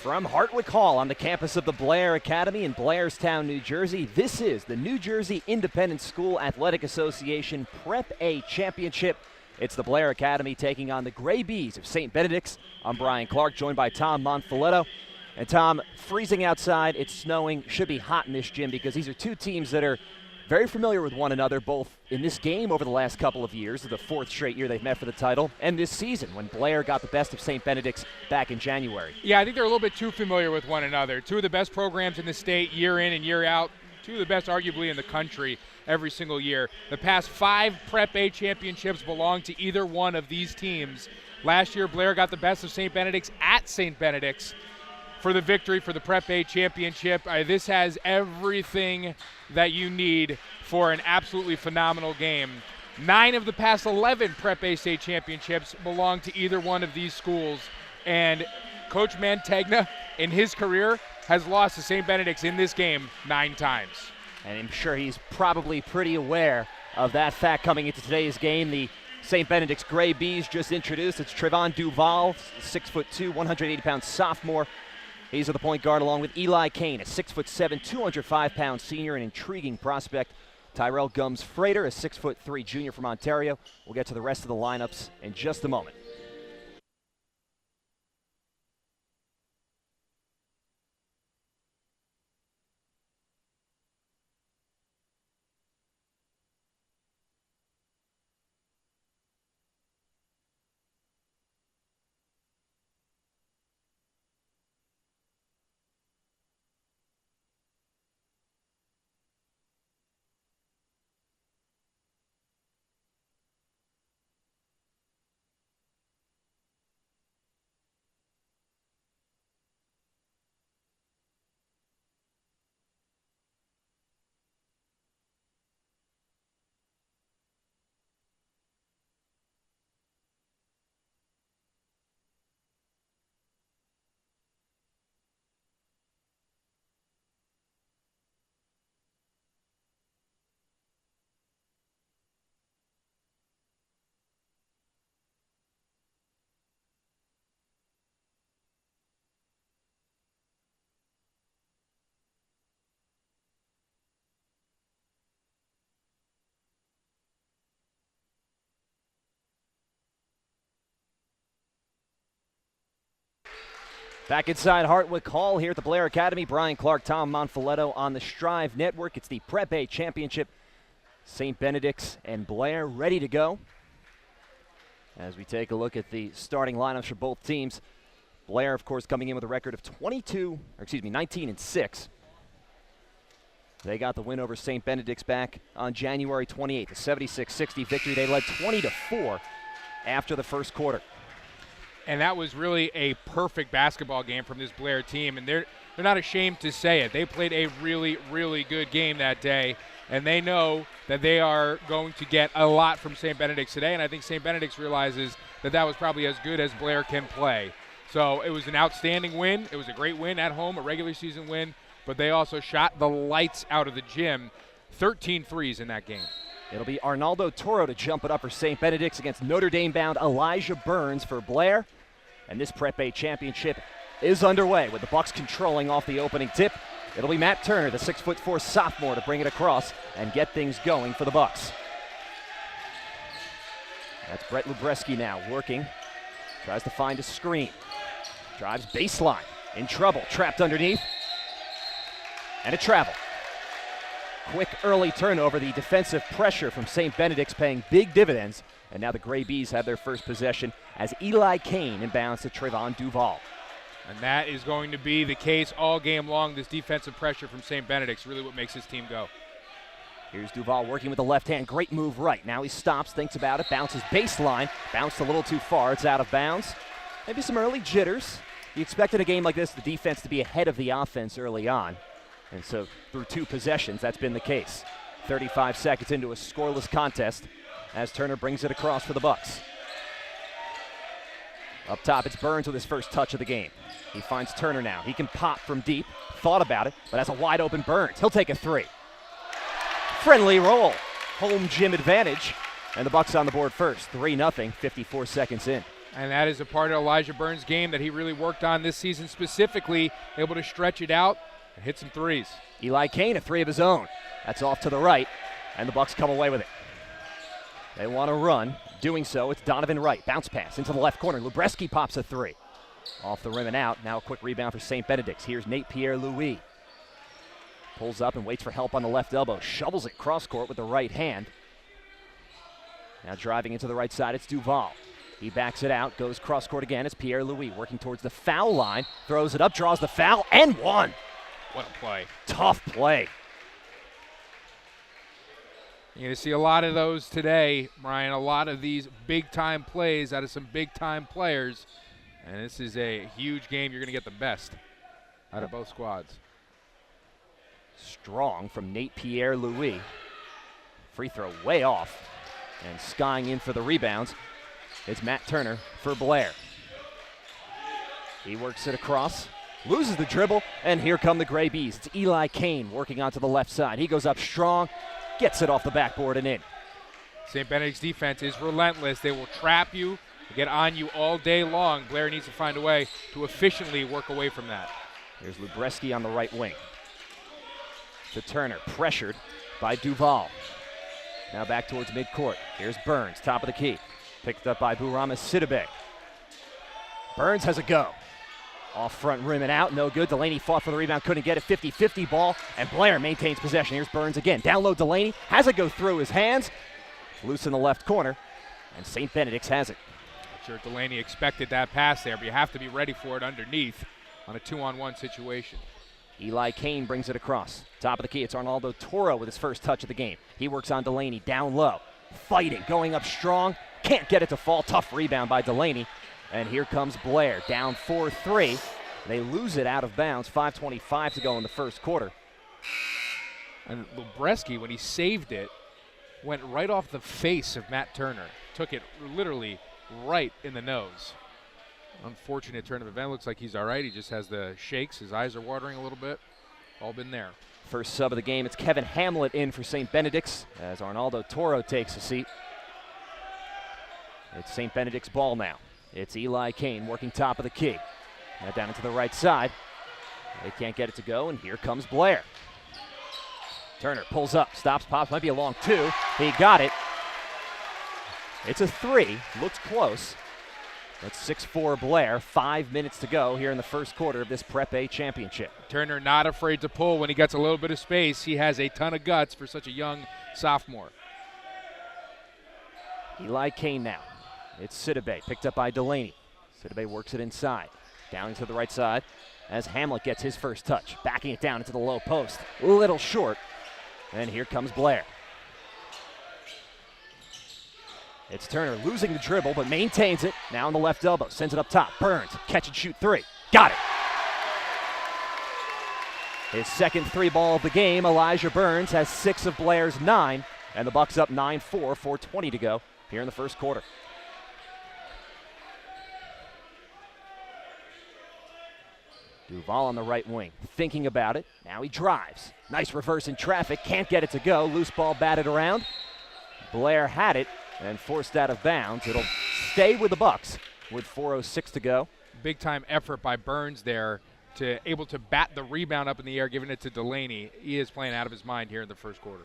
From Hartwick Hall on the campus of the Blair Academy in Blairstown, New Jersey, this is the New Jersey Independent School Athletic Association Prep A Championship. It's the Blair Academy taking on the Gray Bees of St. Benedict's. I'm Brian Clark, joined by Tom Monfiletto. And Tom, freezing outside, it's snowing, should be hot in this gym because these are two teams that are very familiar with one another, both in this game over the last couple of years, the fourth straight year they've met for the title, and this season when Blair got the best of St. Benedict's back in January. Yeah, I think they're a little bit too familiar with one another. Two of the best programs in the state year in and year out, two of the best arguably in the country every single year. The past 5 Prep A championships belong to either one of these teams. Last year, Blair got the best of St. Benedict's at St. Benedict's for the victory for the Prep A championship. This has everything that you need for an absolutely phenomenal game. 9 of the past 11 Prep A state championships belong to either one of these schools, and Coach Mantegna in his career has lost to St. Benedict's in this game 9 times. And I'm sure he's probably pretty aware of that fact coming into today's game. The St. Benedict's Gray Bees just introduced. It's Trevon Duval, 6'2", 180-pound sophomore. He's at the point guard along with Eli Kane, a 6'7", 205-pound senior, an intriguing prospect. Tyrell Gums-Frater, a 6'3" junior from Ontario. We'll get to the rest of the lineups in just a moment. Back inside Hartwick Hall here at the Blair Academy. Brian Clark, Tom Monfiletto on the Strive Network. It's the Prep A Championship. St. Benedict's and Blair ready to go. As we take a look at the starting lineups for both teams. Blair, of course, coming in with a record of 19-6. They got the win over St. Benedict's back on January 28th, a 76-60 victory. They led 20-4 after the first quarter. And that was really a perfect basketball game from this Blair team, and they're not ashamed to say it. They played a really, really good game that day, and they know that they are going to get a lot from St. Benedict's today, and I think St. Benedict's realizes that that was probably as good as Blair can play. So it was an outstanding win. It was a great win at home, a regular season win, but they also shot the lights out of the gym. 13 threes in that game. It'll be Arnaldo Toro to jump it up for St. Benedict's against Notre Dame-bound Elijah Burns for Blair. And this Prep A championship is underway with the Bucks controlling off the opening tip. It'll be Matt Turner, the 6'4" sophomore, to bring it across and get things going for the Bucks. That's Brett Lubreski now working. Tries to find a screen. Drives baseline. In trouble. Trapped underneath. And a travel. Quick early turnover. The defensive pressure from St. Benedict's paying big dividends. And now the Gray Bees have their first possession as Eli Kane inbounds to Trevon Duval. And that is going to be the case all game long. This defensive pressure from St. Benedict's really what makes this team go. Here's Duval working with the left hand. Great move right. Now he stops, thinks about it, bounces baseline. Bounced a little too far. It's out of bounds. Maybe some early jitters. You expected a game like this, the defense to be ahead of the offense early on. And so through 2 possessions, that's been the case. 35 seconds into a scoreless contest as Turner brings it across for the Bucks. Up top, it's Burns with his first touch of the game. He finds Turner now. He can pop from deep. Thought about it, but has a wide open Burns. He'll take a 3. Friendly roll. Home gym advantage. And the Bucks on the board first. 3-0, 54 seconds in. And that is a part of Elijah Burns' game that he really worked on this season, specifically able to stretch it out and hit some threes. Eli Kane, a three of his own. That's off to the right, and the Bucks come away with it. They want to run. Doing so, it's Donovan Wright. Bounce pass into the left corner. Lubreski pops a three. Off the rim and out. Now a quick rebound for St. Benedict. Here's Nate Pierre-Louis. Pulls up and waits for help on the left elbow. Shovels it cross court with the right hand. Now driving into the right side, it's Duval. He backs it out, goes cross court again. It's Pierre-Louis working towards the foul line. Throws it up, draws the foul, and one. What a play. Tough play. You're going to see a lot of those today, Brian. A lot of these big-time plays out of some big-time players. And this is a huge game. You're going to get the best out of both squads. Strong from Nate Pierre-Louis. Free throw way off. And skying in for the rebounds, it's Matt Turner for Blair. He works it across, loses the dribble, and here come the Gray Bees. It's Eli Kane working onto the left side. He goes up strong, gets it off the backboard and in. St. Benedict's defense is relentless. They will trap you, get on you all day long. Blair needs to find a way to efficiently work away from that. Here's Lubreski on the right wing. To Turner, pressured by Duval. Now back towards midcourt. Here's Burns, top of the key. Picked up by Bourama Sidibe. Burns has a go. Off front rim and out, no good. Delaney fought for the rebound, couldn't get it. 50-50 ball, and Blair maintains possession. Here's Burns again. Down low Delaney, has it go through his hands. Loose in the left corner, and St. Benedict's has it. I'm sure Delaney expected that pass there, but you have to be ready for it underneath on a 2-on-1 situation. Eli Kane brings it across. Top of the key, it's Arnaldo Toro with his first touch of the game. He works on Delaney, down low. Fighting, going up strong. Can't get it to fall. Tough rebound by Delaney. And here comes Blair, down 4-3. They lose it out of bounds. 5:25 to go in the first quarter. And Lubreski, when he saved it, went right off the face of Matt Turner. Took it literally right in the nose. Unfortunate turn of event. Looks like he's all right. He just has the shakes. His eyes are watering a little bit. All been there. First sub of the game, it's Kevin Hamlet in for St. Benedict's as Arnaldo Toro takes a seat. It's St. Benedict's ball now. It's Eli Kane working top of the key. Now down into the right side. They can't get it to go, and here comes Blair. Turner pulls up, stops, pops, might be a long two. He got it. It's a three, looks close. That's 6-4 Blair, 5 minutes to go here in the first quarter of this Prep A championship. Turner not afraid to pull when he gets a little bit of space. He has a ton of guts for such a young sophomore. Eli Kane now. It's Sidibe, picked up by Delaney. Sidibe works it inside. Down into the right side as Hamlet gets his first touch. Backing it down into the low post. A little short. And here comes Blair. It's Turner losing the dribble, but maintains it. Now on the left elbow, sends it up top. Burns, catch and shoot three. Got it. His second three ball of the game. Elijah Burns has 6 of Blair's 9, and the Bucks up 9-4, 4:20 to go here in the first quarter. Duval on the right wing, thinking about it. Now he drives. Nice reverse in traffic, can't get it to go. Loose ball batted around. Blair had it and forced out of bounds. It'll stay with the Bucks with 4:06 to go. Big time effort by Burns there to able to bat the rebound up in the air, giving it to Delaney. He is playing out of his mind here in the first quarter.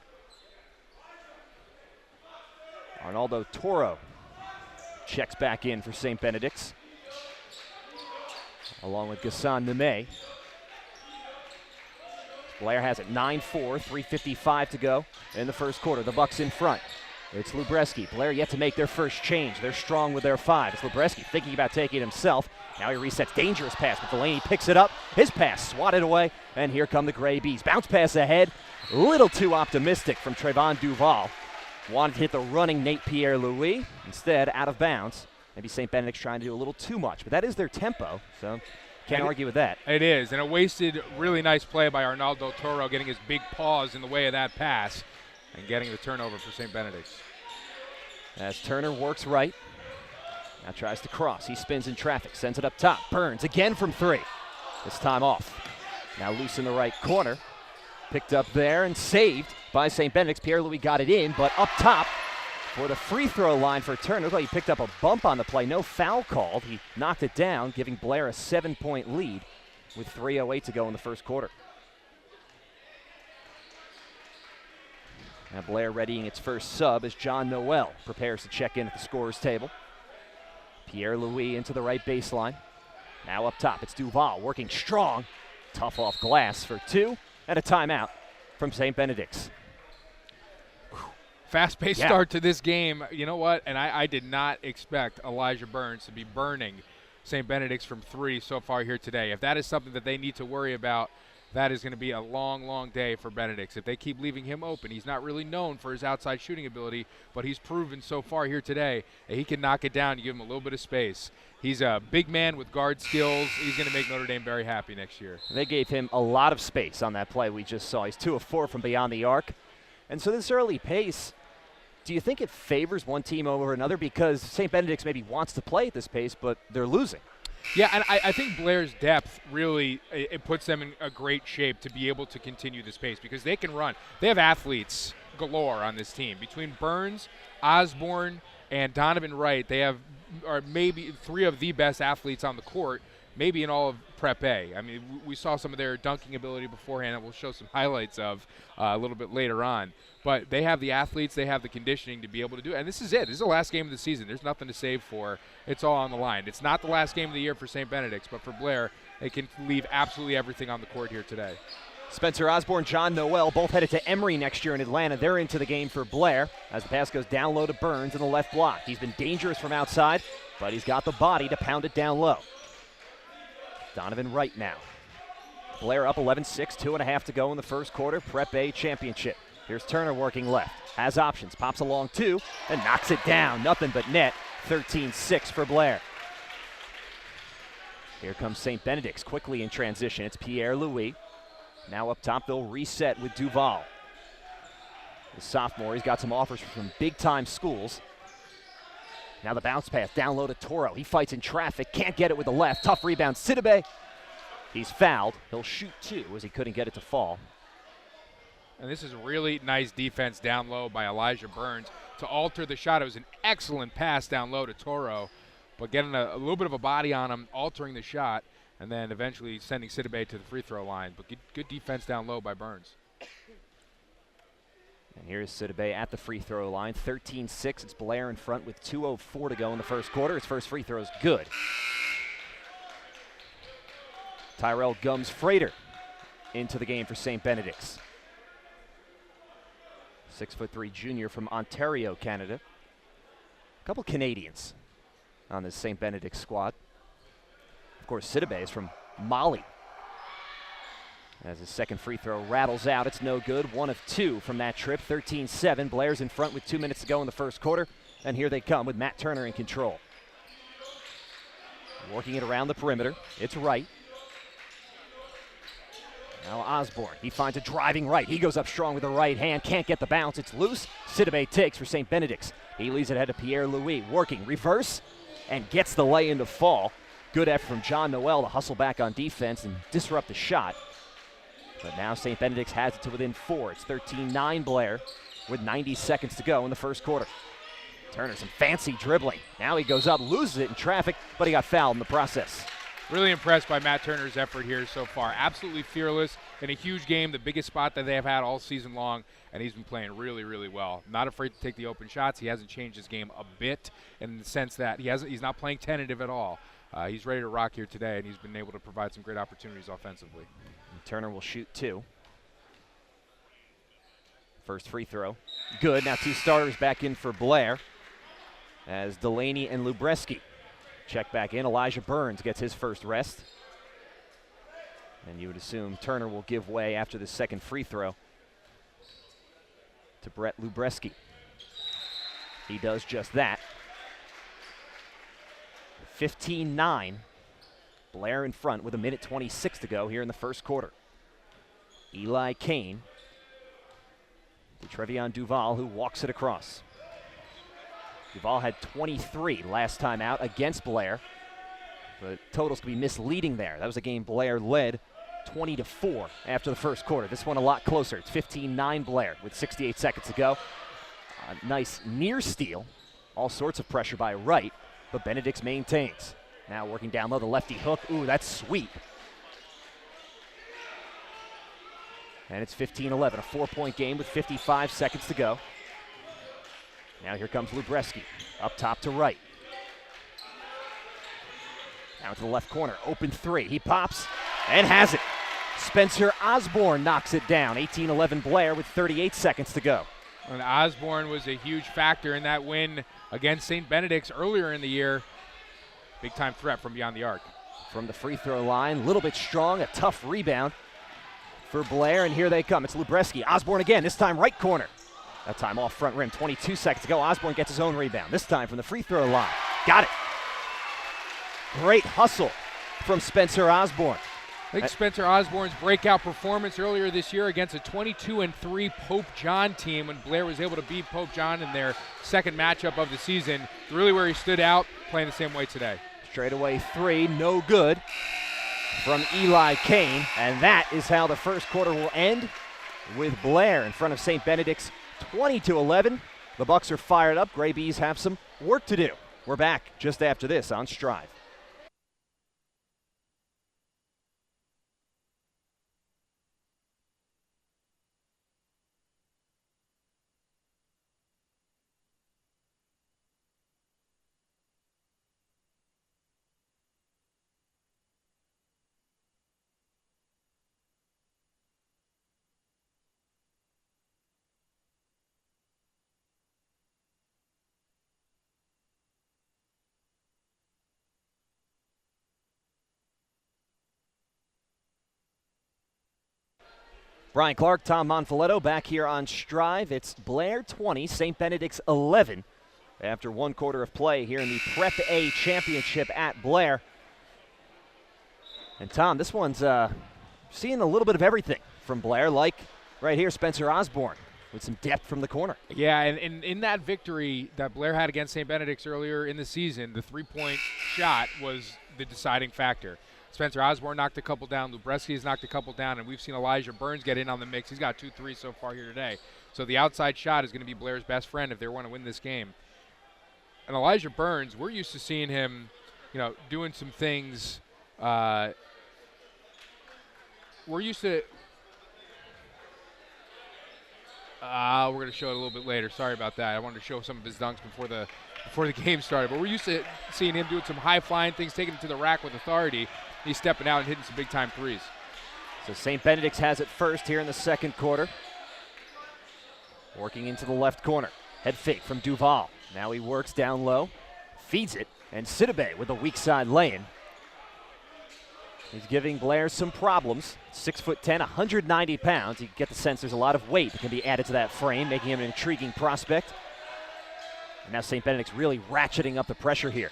Arnaldo Toro checks back in for St. Benedict's, along with Ghassan Neme. Blair has it 9-4, 3:55 to go in the first quarter. The Bucks in front. It's Lubreski. Blair yet to make their first change. They're strong with their 5. It's Lubreski thinking about taking it himself. Now he resets. Dangerous pass, but Delaney picks it up. His pass swatted away, and here come the Gray Bees. Bounce pass ahead. A little too optimistic from Trayvon Duval. Wanted to hit the running Nate Pierre-Louis. Instead, out of bounds. Maybe St. Benedict's trying to do a little too much, but that is their tempo, so can't argue with that. It is, and a wasted, really nice play by Arnaldo Toro, getting his big paws in the way of that pass and getting the turnover for St. Benedict's. As Turner works right, now tries to cross. He spins in traffic, sends it up top. Burns again from 3. This time off. Now loose in the right corner. Picked up there and saved by St. Benedict's. Pierre-Louis got it in, but up top for the free throw line for Turner. Looked like he picked up a bump on the play. No foul called. He knocked it down, giving Blair a 7-point lead with 3:08 to go in the first quarter. Now Blair readying its first sub as John Noel prepares to check in at the scorer's table. Pierre-Louis into the right baseline. Now up top, it's Duval working strong. Tough off glass for two, and a timeout from St. Benedict's. Fast-paced start to this game. You know what? And I did not expect Elijah Burns to be burning St. Benedict's from three so far here today. If that is something that they need to worry about, that is going to be a long, long day for Benedict's. If they keep leaving him open, he's not really known for his outside shooting ability, but he's proven so far here today that he can knock it down and give him a little bit of space. He's a big man with guard skills. He's going to make Notre Dame very happy next year. They gave him a lot of space on that play we just saw. He's 2 of 4 from beyond the arc. And so this early pace, do you think it favors one team over another? Because St. Benedict's maybe wants to play at this pace, but they're losing. Yeah, and I think Blair's depth really it puts them in a great shape to be able to continue this pace because they can run. They have athletes galore on this team. Between Burns, Osborne, and Donovan Wright, they have maybe 3 of the best athletes on the court, maybe in all of Prep A. I mean, we saw some of their dunking ability beforehand, and we'll show some highlights of a little bit later on. But they have the athletes, they have the conditioning to be able to do it. And this is it. This is the last game of the season. There's nothing to save for. It's all on the line. It's not the last game of the year for St. Benedict's, but for Blair, they can leave absolutely everything on the court here today. Spencer Osborne, John Noel, both headed to Emory next year in Atlanta. They're into the game for Blair as the pass goes down low to Burns in the left block. He's been dangerous from outside, but he's got the body to pound it down low. Donovan Wright now. Blair up 11-6, 2.5 to go in the first quarter. Prep A championship. Here's Turner working left. Has options. Pops along 2 and knocks it down. Nothing but net. 13-6 for Blair. Here comes St. Benedict's quickly in transition. It's Pierre-Louis. Now up top, they'll reset with Duval. The sophomore, he's got some offers from big-time schools. Now the bounce pass down low to Toro. He fights in traffic, can't get it with the left. Tough rebound, Sidibe. He's fouled. He'll shoot 2 as he couldn't get it to fall. And this is really nice defense down low by Elijah Burns to alter the shot. It was an excellent pass down low to Toro, but getting a little bit of a body on him, altering the shot, and then eventually sending Sidibe to the free throw line. But good defense down low by Burns. And here's Sidibe at the free throw line. 13-6. It's Blair in front with 2:04 to go in the first quarter. His first free throw is good. Tyrell Gums-Frater into the game for St. Benedict's. 6'3" junior from Ontario, Canada. A couple Canadians on this St. Benedict's squad. Of course, Sidibe is from Mali. As his second free throw rattles out, it's no good. 1 of 2 from that trip, 13-7. Blair's in front with 2 minutes to go in the first quarter, and here they come with Matt Turner in control. Working it around the perimeter, it's Wright. Now Osborne, he finds a driving right. He goes up strong with the right hand, can't get the bounce, it's loose. Sidibe takes for St. Benedict's. He leaves it ahead to Pierre-Louis, working, reverse, and gets the lay-in to fall. Good effort from John Noel to hustle back on defense and disrupt the shot. But now St. Benedict's has it to within 4. It's 13-9 Blair with 90 seconds to go in the first quarter. Turner, some fancy dribbling. Now he goes up, loses it in traffic, but he got fouled in the process. Really impressed by Matt Turner's effort here so far. Absolutely fearless in a huge game, the biggest spot that they have had all season long, and he's been playing really, really well. Not afraid to take the open shots. He hasn't changed his game a bit in the sense that he's not playing tentative at all. He's ready to rock here today, and he's been able to provide some great opportunities offensively. And Turner will shoot 2. First free throw. Good. Now 2 starters back in for Blair as Delaney and Lubreski check back in. Elijah Burns gets his first rest. And you would assume Turner will give way after the second free throw to Brett Lubreski. He does just that. 15-9. Blair in front with 1:26 to go here in the first quarter. Eli Kane to Trevion Duval, who walks it across. Duval had 23 last time out against Blair. The totals could be misleading there. That was a game Blair led 20-4 after the first quarter. This one a lot closer. It's 15-9 Blair with 68 seconds to go. A nice near steal. All sorts of pressure by Wright, but Benedict maintains. Now working down low, the lefty hook. Ooh, that's sweet. And it's 15-11, a 4-point game with 55 seconds to go. Now here comes Lubreski, up top to Wright. Now to the left corner, open three. He pops and has it. Spencer Osborne knocks it down. 18-11 Blair with 38 seconds to go. And Osborne was a huge factor in that win against St. Benedict's earlier in the year. Big-time threat from beyond the arc. From the free throw line, a little bit strong, a tough rebound for Blair, and here they come. It's Lubreski. Osborne again, this time right corner. That time off front rim, 22 seconds to go. Osborne gets his own rebound, this time from the free throw line. Got it. Great hustle from Spencer Osborne. I think Spencer Osborne's breakout performance earlier this year against a 22-3 Pope John team when Blair was able to beat Pope John in their second matchup of the season. Really where he stood out, playing the same way today. Straightaway three, no good from Eli Kane. And that is how the first quarter will end, with Blair in front of St. Benedict's 20-11. The Bucks are fired up. Gray Bees have some work to do. We're back just after this on Strive. Brian Clark, Tom Monfiletto back here on Strive. It's Blair 20, St. Benedict's 11 after one quarter of play here in the Prep A Championship at Blair. And Tom, this one's seeing a little bit of everything from Blair, like right here, Spencer Osborne with some depth from the corner. Yeah, and in that victory that Blair had against St. Benedict's earlier in the season, the three-point shot was the deciding factor. Spencer Osborne knocked a couple down. Lubreski has knocked a couple down, and we've seen Elijah Burns get in on the mix. He's got 2 threes so far here today. So the outside shot is going to be Blair's best friend if they want to win this game. And Elijah Burns, we're used to seeing him, doing some things. We're used to. We're going to show it a little bit later. Sorry about that. I wanted to show some of his dunks before the game started. But we're used to seeing him doing some high-flying things, taking it to the rack with authority. He's stepping out and hitting some big-time threes. So St. Benedict's has it first here in the second quarter. Working into the left corner. Head fake from Duval. Now he works down low, feeds it, and Sidibe with a weak side lay-in. He's giving Blair some problems. 6'10", 190 pounds. You get the sense there's a lot of weight that can be added to that frame, making him an intriguing prospect. And now St. Benedict's really ratcheting up the pressure here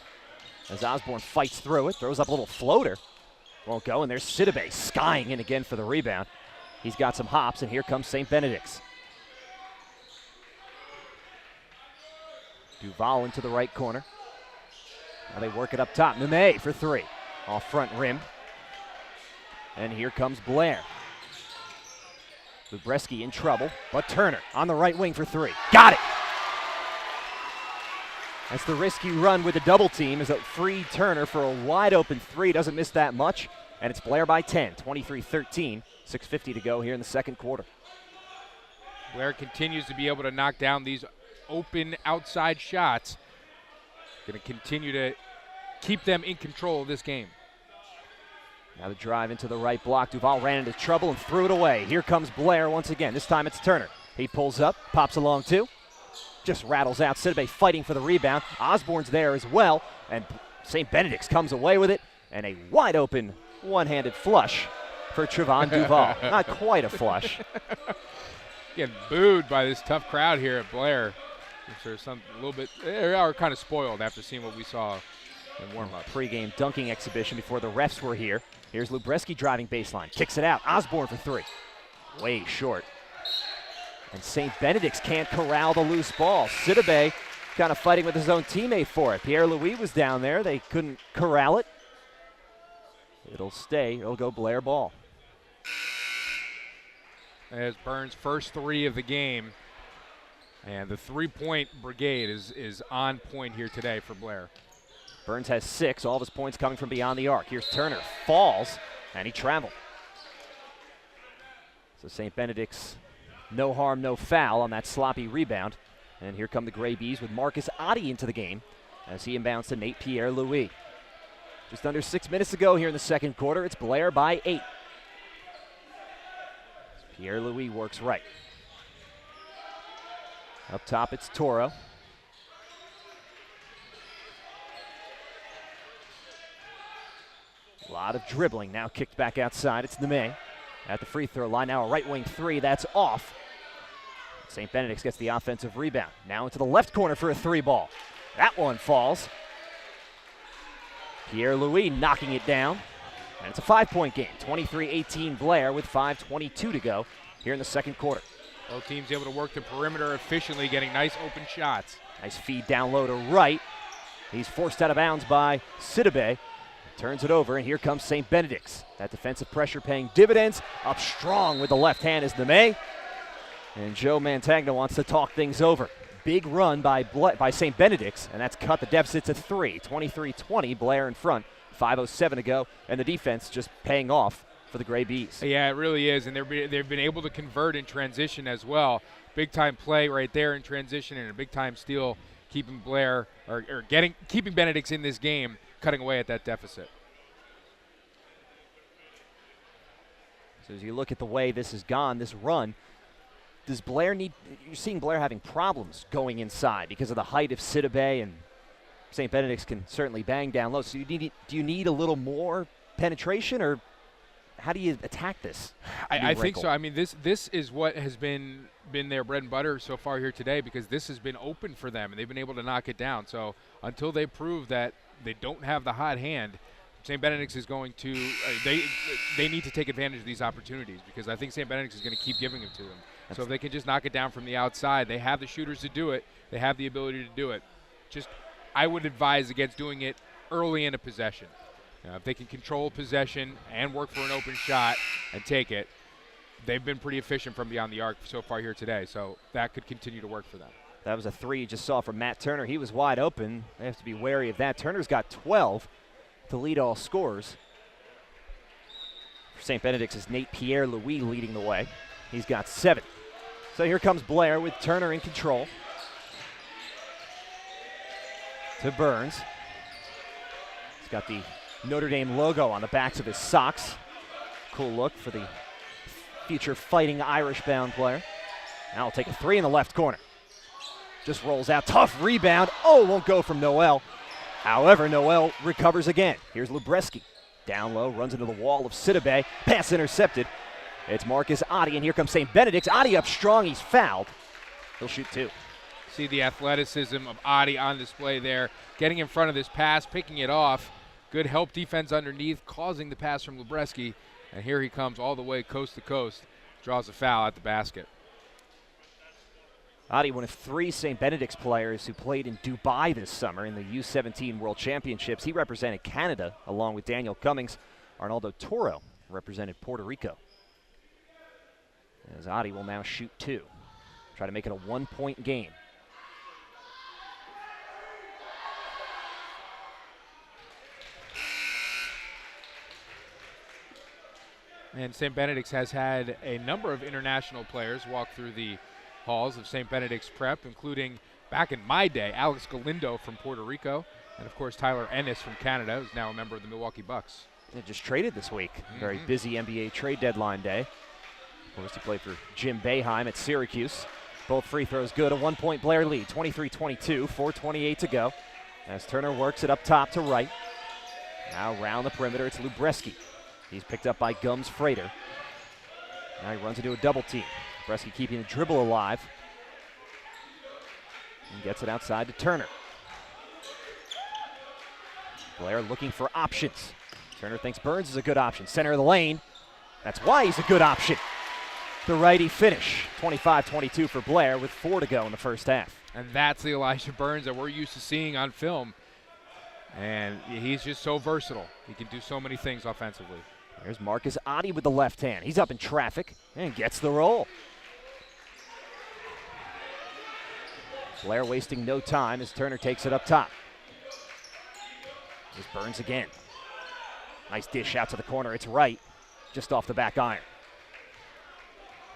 as Osborne fights through it, throws up a little floater. Won't go, and there's Sidibe skying in again for the rebound. He's got some hops, and here comes St. Benedict's. Duval into the right corner. Now they work it up top. Nume for three. Off front rim. And here comes Blair. Lubreski in trouble, but Turner on the right wing for three. Got it! That's the risky run with the double team as a free Turner for a wide open three. Doesn't miss that much. And it's Blair by 10, 23-13. 6:50 to go here in the second quarter. Blair continues to be able to knock down these open outside shots. Going to continue to keep them in control of this game. Now the drive into the right block. Duval ran into trouble and threw it away. Here comes Blair once again. This time it's Turner. He pulls up, pops along two. Just rattles out. Sidibe fighting for the rebound. Osborne's there as well. And St. Benedict's comes away with it. And a wide open one-handed flush for Trevon Duval. Not quite a flush. Getting booed by this tough crowd here at Blair. There's some a little bit, they are kind of spoiled after seeing what we saw in warm-up. Pre-game dunking exhibition before the refs were here. Here's Lubreski driving baseline. Kicks it out. Osborne for three. Way short. And St. Benedict's can't corral the loose ball. Sidibe kind of fighting with his own teammate for it. Pierre-Louis was down there. They couldn't corral it. It'll stay. It'll go Blair ball. As Burns' first three of the game. And the three-point brigade is on point here today for Blair. Burns has 6, all of his points coming from beyond the arc. Here's Turner, falls, and he traveled. So St. Benedict's no harm, no foul on that sloppy rebound. And here come the Gray Bees with Marcus Oddie into the game as he inbounds to Nate Pierre-Louis. Just under 6 minutes to go here in the second quarter. It's Blair by 8. Pierre-Louis works right. Up top, it's Toro. A lot of dribbling, now kicked back outside. It's Neme at the free throw line. Now a right wing 3, that's off. St. Benedict's gets the offensive rebound. Now into the left corner for a 3 ball. That one falls. Pierre-Louis knocking it down. And it's a 5-point game. 23-18 Blair with 5:22 to go here in the second quarter. Both teams able to work the perimeter efficiently, getting nice open shots. Nice feed down low to right. He's forced out of bounds by Sidibe. Turns it over, and here comes St. Benedict's. That defensive pressure paying dividends. Up strong with the left hand is Neme. And Joe Mantagna wants to talk things over. Big run by St. Benedict's, and that's cut the deficit to 3. 23-20, Blair in front. 5:07 to go, and the defense just paying off for the Gray Bees. Yeah, it really is, and they've been able to convert in transition as well. Big-time play right there in transition, and a big-time steal keeping Blair, keeping Benedict's in this game, cutting away at that deficit. So as you look at the way this has gone, this run, does Blair need, you're seeing Blair having problems going inside because of the height of Sidibe, and St. Benedict's can certainly bang down low. So do you need a little more penetration, or how do you attack this? I think so. I mean, this is what has been their bread and butter so far here today, because this has been open for them, and they've been able to knock it down. So until they prove that they don't have the hot hand, St. Benedict's is going to they need to take advantage of these opportunities, because I think St. Benedict's is going to keep giving them to them. So if they can just knock it down from the outside, they have the shooters to do it. They have the ability to do it. Just I would advise against doing it early in a possession. If they can control possession and work for an open shot and take it, they've been pretty efficient from beyond the arc so far here today. So that could continue to work for them. That was a 3 you just saw from Matt Turner. He was wide open. They have to be wary of that. Turner's got 12 to lead all scorers. For St. Benedict's is Nate Pierre-Louis leading the way. He's got 7. So here comes Blair with Turner in control. To Burns. He's got the Notre Dame logo on the backs of his socks. Cool look for the future fighting Irish-bound player. Now he'll take a 3 in the left corner. Just rolls out. Tough rebound. Oh, won't go from Noel. However, Noel recovers again. Here's Lubreski. Down low, runs into the wall of Sidibe. Pass intercepted. It's Marcus Oddie, and here comes St. Benedict's. Oddie up strong. He's fouled. He'll shoot 2. See the athleticism of Oddie on display there. Getting in front of this pass, picking it off. Good help defense underneath, causing the pass from Lubreski. And here he comes all the way coast to coast. Draws a foul at the basket. Oddie, one of 3 St. Benedict's players who played in Dubai this summer in the U17 World Championships. He represented Canada along with Daniel Cummings. Arnaldo Toro represented Puerto Rico. As Oddie will now shoot 2. Try to make it a 1-point game. And St. Benedict's has had a number of international players walk through the halls of St. Benedict's Prep, including, back in my day, Alex Galindo from Puerto Rico, and of course Tyler Ennis from Canada, who's now a member of the Milwaukee Bucks. They just traded this week. Very busy NBA trade deadline day. Of course, he played for Jim Boeheim at Syracuse. Both free throws good. A 1-point Blair lead, 23-22, 4:28 to go. As Turner works it up top to right. Now around the perimeter, it's Lubreski. He's picked up by Gums Frater. Now he runs into a double team. Lubreski keeping the dribble alive. And gets it outside to Turner. Blair looking for options. Turner thinks Burns is a good option. Center of the lane. That's why he's a good option. The righty finish. 25-22 for Blair with 4 to go in the first half. And that's the Elijah Burns that we're used to seeing on film. And he's just so versatile. He can do so many things offensively. There's Marcus Oddie with the left hand. He's up in traffic and gets the roll. Blair wasting no time as Turner takes it up top. Here's Burns again. Nice dish out to the corner. It's right, just off the back iron.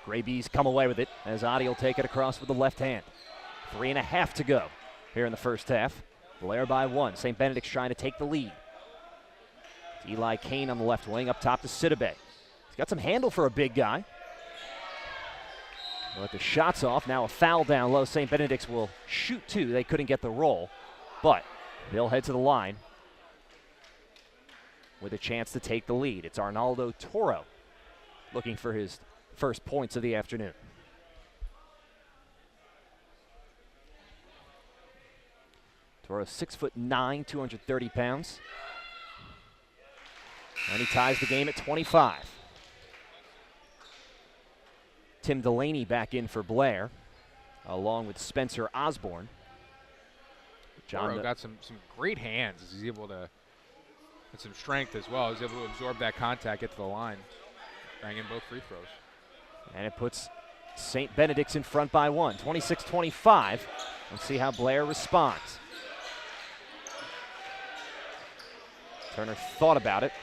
Gray Bees come away with it as Adi will take it across with the left hand. 3.5 to go here in the first half. Blair by 1. St. Benedict's trying to take the lead. It's Eli Kane on the left wing, up top to Sidibe. He's got some handle for a big guy. Let the shots off. Now a foul down low. St. Benedict's will shoot 2. They couldn't get the roll, but they'll head to the line with a chance to take the lead. It's Arnaldo Toro looking for his first points of the afternoon. Toro 6'9", 230 pounds. And he ties the game at 25. Tim Delaney back in for Blair, along with Spencer Osborne. Toro got some great hands. He's able to, and some strength as well. He's able to absorb that contact, get to the line, bang in both free throws. And it puts St. Benedict's in front by 1, 26-25. Let's see how Blair responds. Turner thought about it,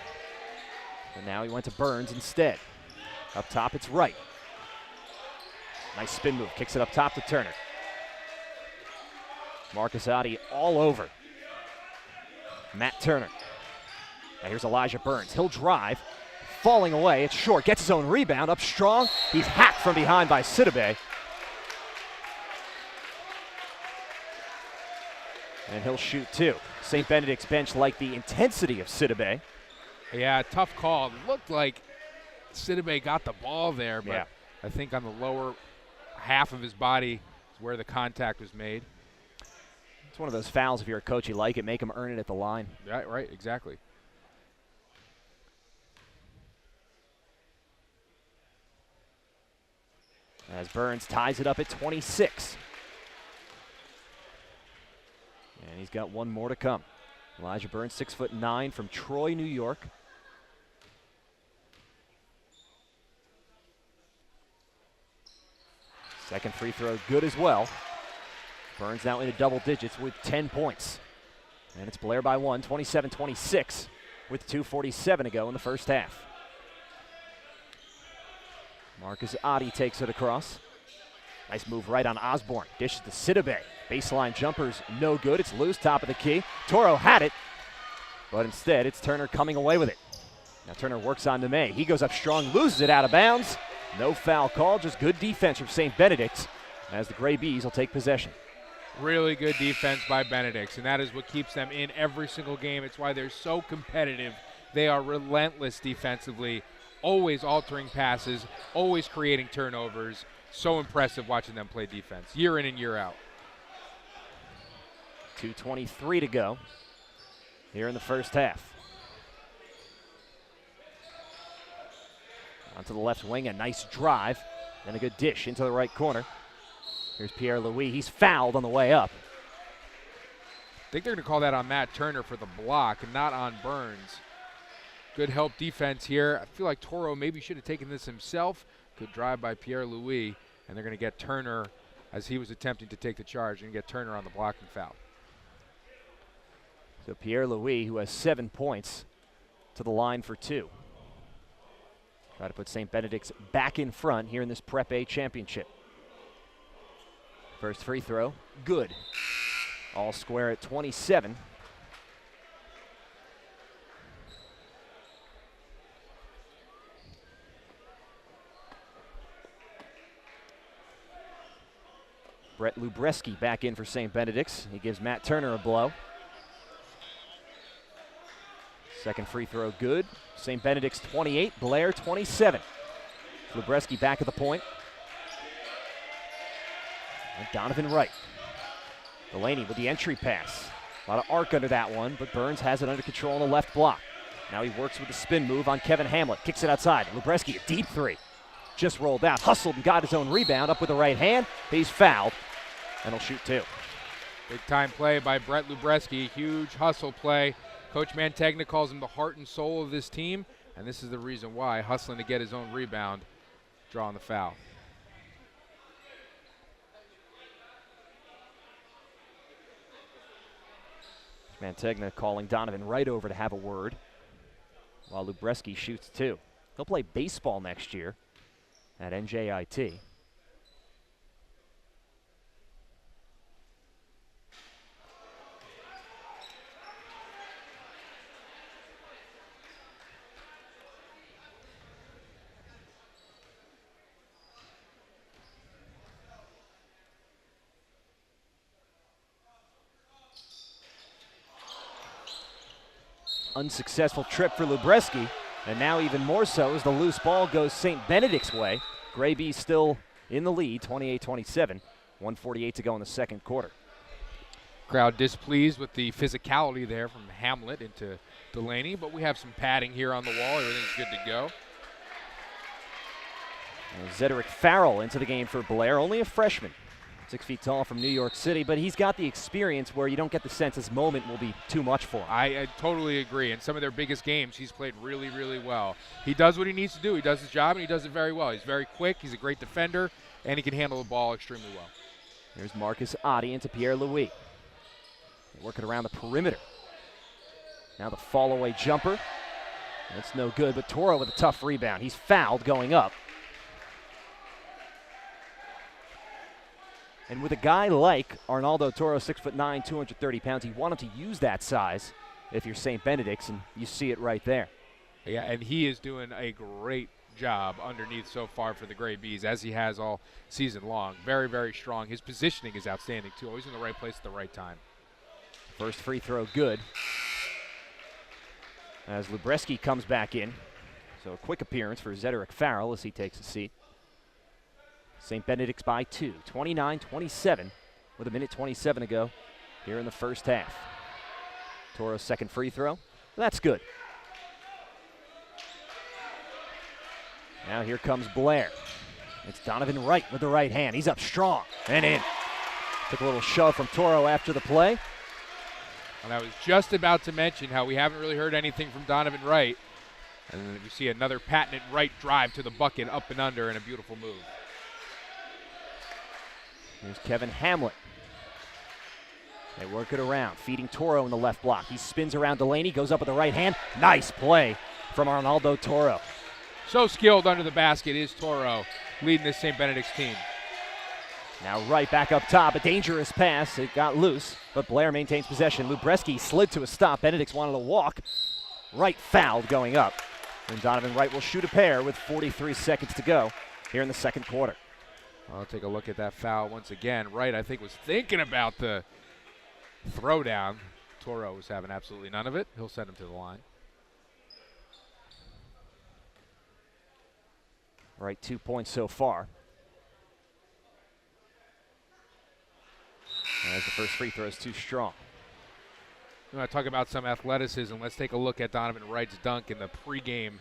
but now he went to Burns instead. Up top, it's right. Nice spin move, kicks it up top to Turner. Marcus Adi all over Matt Turner. And here's Elijah Burns. He'll drive, falling away. It's short, gets his own rebound, up strong. He's hacked from behind by Sidibe. And he'll shoot 2. St. Benedict's bench liked the intensity of Sidibe. Yeah, tough call. It looked like Sidibe got the ball there, but yeah. I think on the lower half of his body is where the contact was made. It's one of those fouls, if you're a coach, you like it, make him earn it at the line. Right, exactly. As Burns ties it up at 26. And he's got one more to come. Elijah Burns, 6'9", from Troy, New York. Second free throw good as well. Burns now into double digits with 10 points. And it's Blair by 1, 27-26, with 2:47 to go in the first half. Marcus Adi takes it across. Nice move right on Osborne. Dishes to Sidibe. Baseline jumper's no good. It's loose, top of the key. Toro had it, but instead it's Turner coming away with it. Now Turner works on Neme. He goes up strong, loses it out of bounds. No foul call, just good defense from St. Benedict's as the Gray Bees will take possession. Really good defense by Benedict's, and that is what keeps them in every single game. It's why they're so competitive. They are relentless defensively, always altering passes, always creating turnovers. So impressive watching them play defense, year in and year out. 2:23 to go here in the first half. Onto the left wing, a nice drive, and a good dish into the right corner. Here's Pierre-Louis. He's fouled on the way up. I think they're going to call that on Matt Turner for the block and not on Burns. Good help defense here. I feel like Toro maybe should have taken this himself. Good drive by Pierre-Louis, and they're going to get Turner, as he was attempting to take the charge, and get Turner on the block and foul. So Pierre-Louis, who has 7 points, to the line for 2. Try to put St. Benedict's back in front here in this Prep A championship. First free throw, good. All square at 27. Brett Lubreski back in for St. Benedict's. He gives Matt Turner a blow. Second free throw good. St. Benedict's 28, Blair 27. Lubreski back at the point. And Donovan Wright. Delaney with the entry pass. A lot of arc under that one, but Burns has it under control on the left block. Now he works with the spin move on Kevin Hamlet. Kicks it outside. Lubreski, a deep three. Just rolled out. Hustled and got his own rebound up with the right hand. He's fouled, and he'll shoot 2. Big time play by Brett Lubreski. Huge hustle play. Coach Mantegna calls him the heart and soul of this team, and this is the reason why, hustling to get his own rebound, drawing the foul. Mantegna calling Donovan Wright over to have a word, while Lubreski shoots 2. He'll play baseball next year at NJIT. Unsuccessful trip for Lubreski, and now even more so as the loose ball goes St. Benedict's way. Gray Bees still in the lead, 28-27, 1:48 to go in the second quarter. Crowd displeased with the physicality there from Hamlet into Delaney, but we have some padding here on the wall. Everything's good to go. Zedrick Farrell into the game for Blair, only a freshman. 6 feet tall from New York City, but he's got the experience where you don't get the sense this moment will be too much for him. I totally agree. In some of their biggest games, he's played really, really well. He does what he needs to do. He does his job, and he does it very well. He's very quick. He's a great defender, and he can handle the ball extremely well. Here's Marcus Oddie into Pierre Louis. Working around the perimeter. Now the fall-away jumper. That's no good, but Toro with a tough rebound. He's fouled going up. And with a guy like Arnaldo Toro, 6'9", 230 pounds, you want him to use that size if you're St. Benedict's, and you see it right there. Yeah, and he is doing a great job underneath so far for the Gray Bees, as he has all season long. Very, very strong. His positioning is outstanding, too. Always in the right place at the right time. First free throw good. As Lubreski comes back in. So a quick appearance for Zedrick Farrell as he takes a seat. St. Benedict's by 2, 29-27, with 1:27 to go here in the first half. Toro's second free throw. That's good. Now here comes Blair. It's Donovan Wright with the right hand. He's up strong and in. Took a little shove from Toro after the play. And I was just about to mention how we haven't really heard anything from Donovan Wright. And then you see another patented right drive to the bucket, up and under, and a beautiful move. Here's Kevin Hamlet. They work it around, feeding Toro in the left block. He spins around Delaney, goes up with the right hand. Nice play from Arnaldo Toro. So skilled under the basket is Toro, leading this St. Benedict's team. Now Wright back up top, a dangerous pass. It got loose, but Blair maintains possession. Lubreski slid to a stop. Benedict's wanted to walk. Wright fouled going up. And Donovan Wright will shoot a pair with 43 seconds to go here in the second quarter. I'll take a look at that foul once again. Wright, I think, was thinking about the throwdown. Toro was having absolutely none of it. He'll send him to the line. Wright 2 points so far. As the first free throw is too strong. You want to talk about some athleticism. Let's take a look at Donovan Wright's dunk in the pregame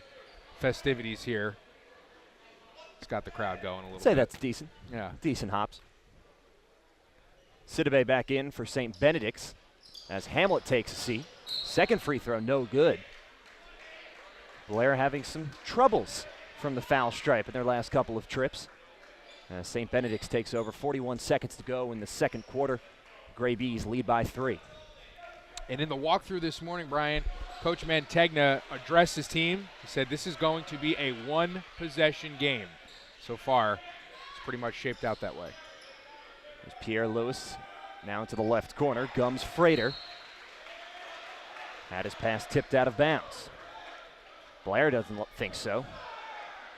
festivities here. It's got the crowd going a little bit. Say that's decent. Yeah. Decent hops. Sidibe back in for St. Benedict's as Hamlet takes a seat. Second free throw, no good. Blair having some troubles from the foul stripe in their last couple of trips. St. Benedict's takes over, 41 seconds to go in the second quarter. Gray Bees lead by 3. And in the walkthrough this morning, Brian, Coach Mantegna addressed his team. He said this is going to be a one-possession game. So far, it's pretty much shaped out that way. There's Pierre Lewis now into the left corner. Gums Frater. Had his pass tipped out of bounds. Blair doesn't think so.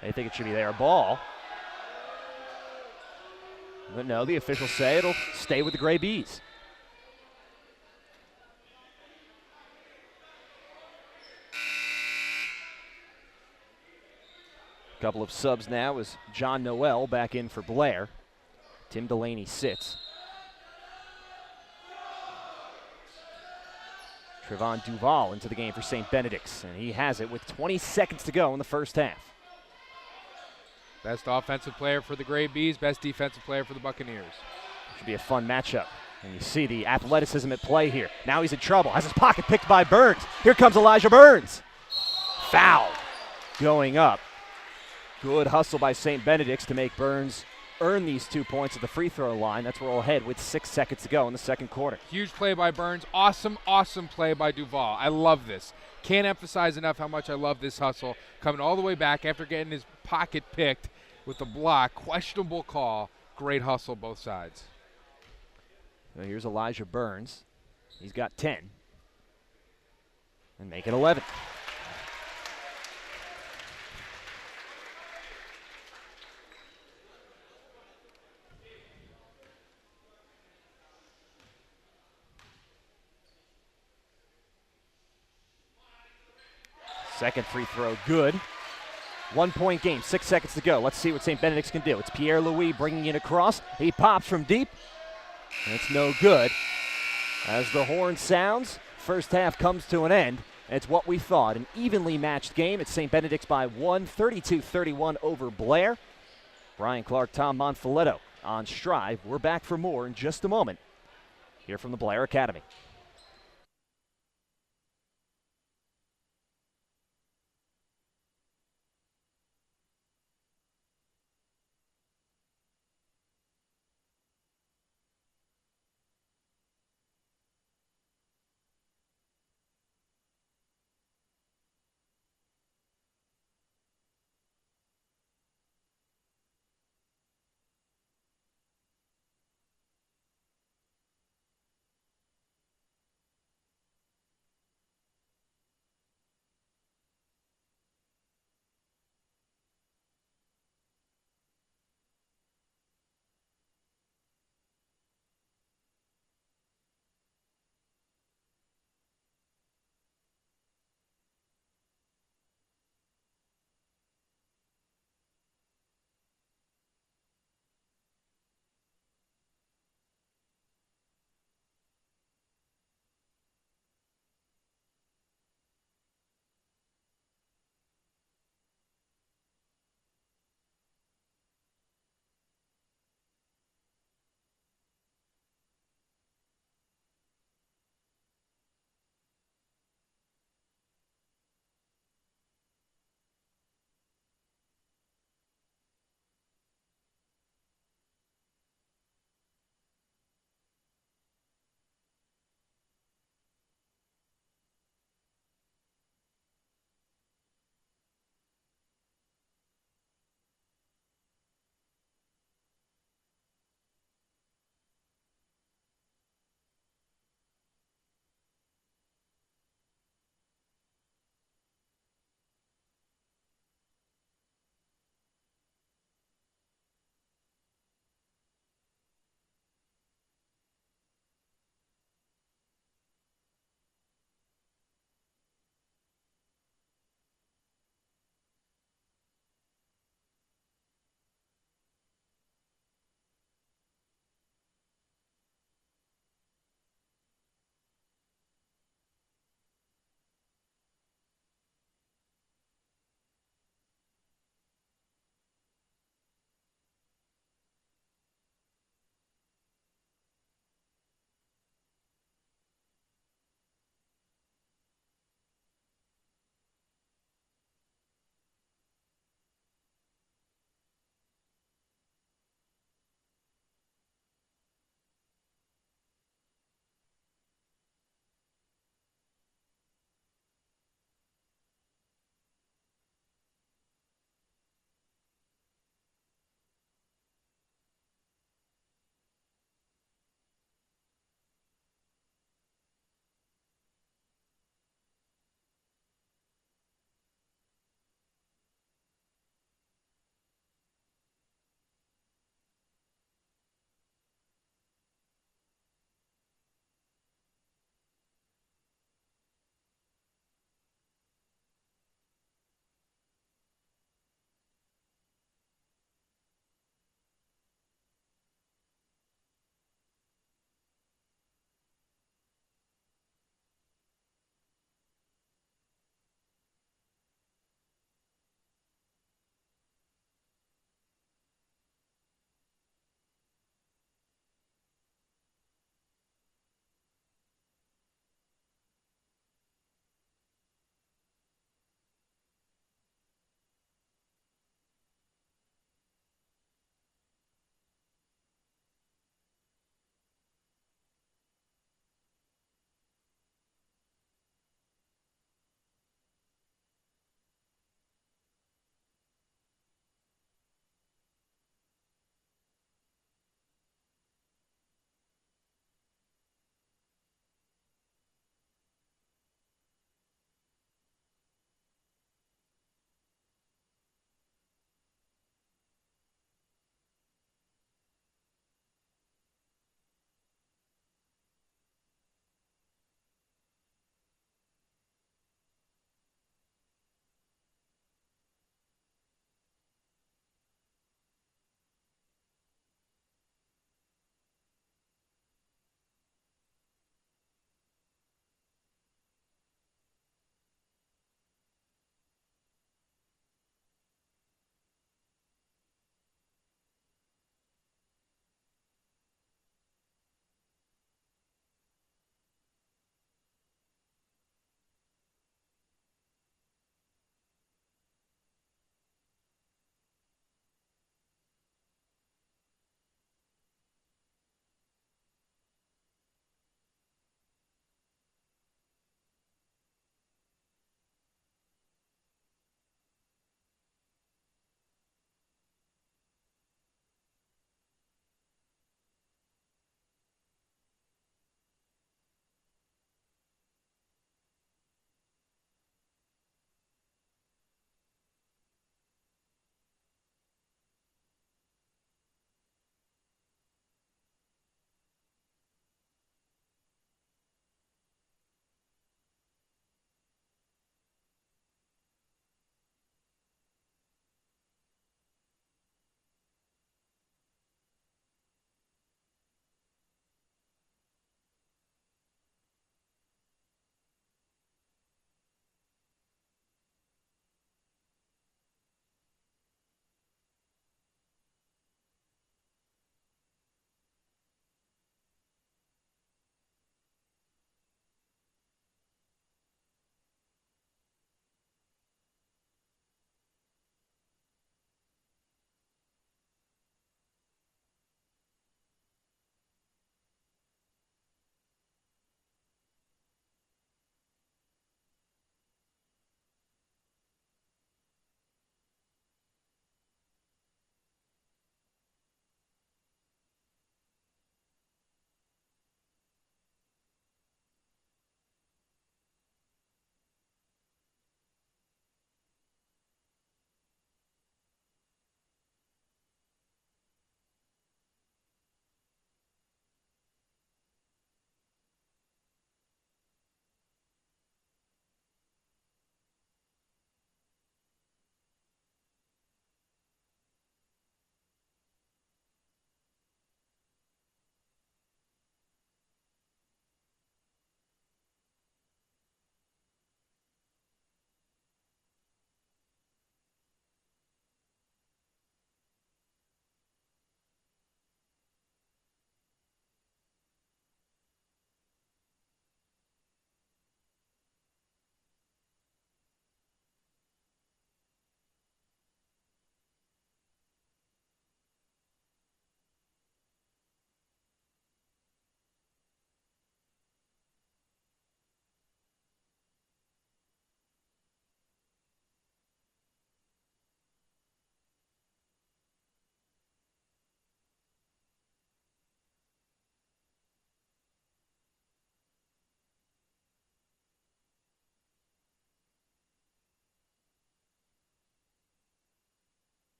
They think it should be their ball. But no, the officials say it'll stay with the Gray Bees. Couple of subs now as John Noel back in for Blair. Tim Delaney sits. Trevon Duval into the game for St. Benedict's, and he has it with 20 seconds to go in the first half. Best offensive player for the Gray Bees, best defensive player for the Buccaneers. Should be a fun matchup. And you see the athleticism at play here. Now he's in trouble. Has his pocket picked by Burns. Here comes Elijah Burns. Foul going up. Good hustle by St. Benedict's to make Burns earn these 2 points at the free throw line. That's where we'll head with 6 seconds to go in the second quarter. Huge play by Burns. Awesome, awesome play by Duval. I love this. Can't emphasize enough how much I love this hustle. Coming all the way back after getting his pocket picked with the block. Questionable call. Great hustle both sides. So here's Elijah Burns. He's got 10. And make it 11. Second free throw, good. 1 point game, 6 seconds to go. Let's see what St. Benedict's can do. It's Pierre Louis bringing it across. He pops from deep. And it's no good. As the horn sounds, first half comes to an end. It's what we thought, an evenly matched game. It's St. Benedict's by 1, 32-31 over Blair. Brian Clark, Tom Monfiletto on Strive. We're back for more in just a moment here from the Blair Academy.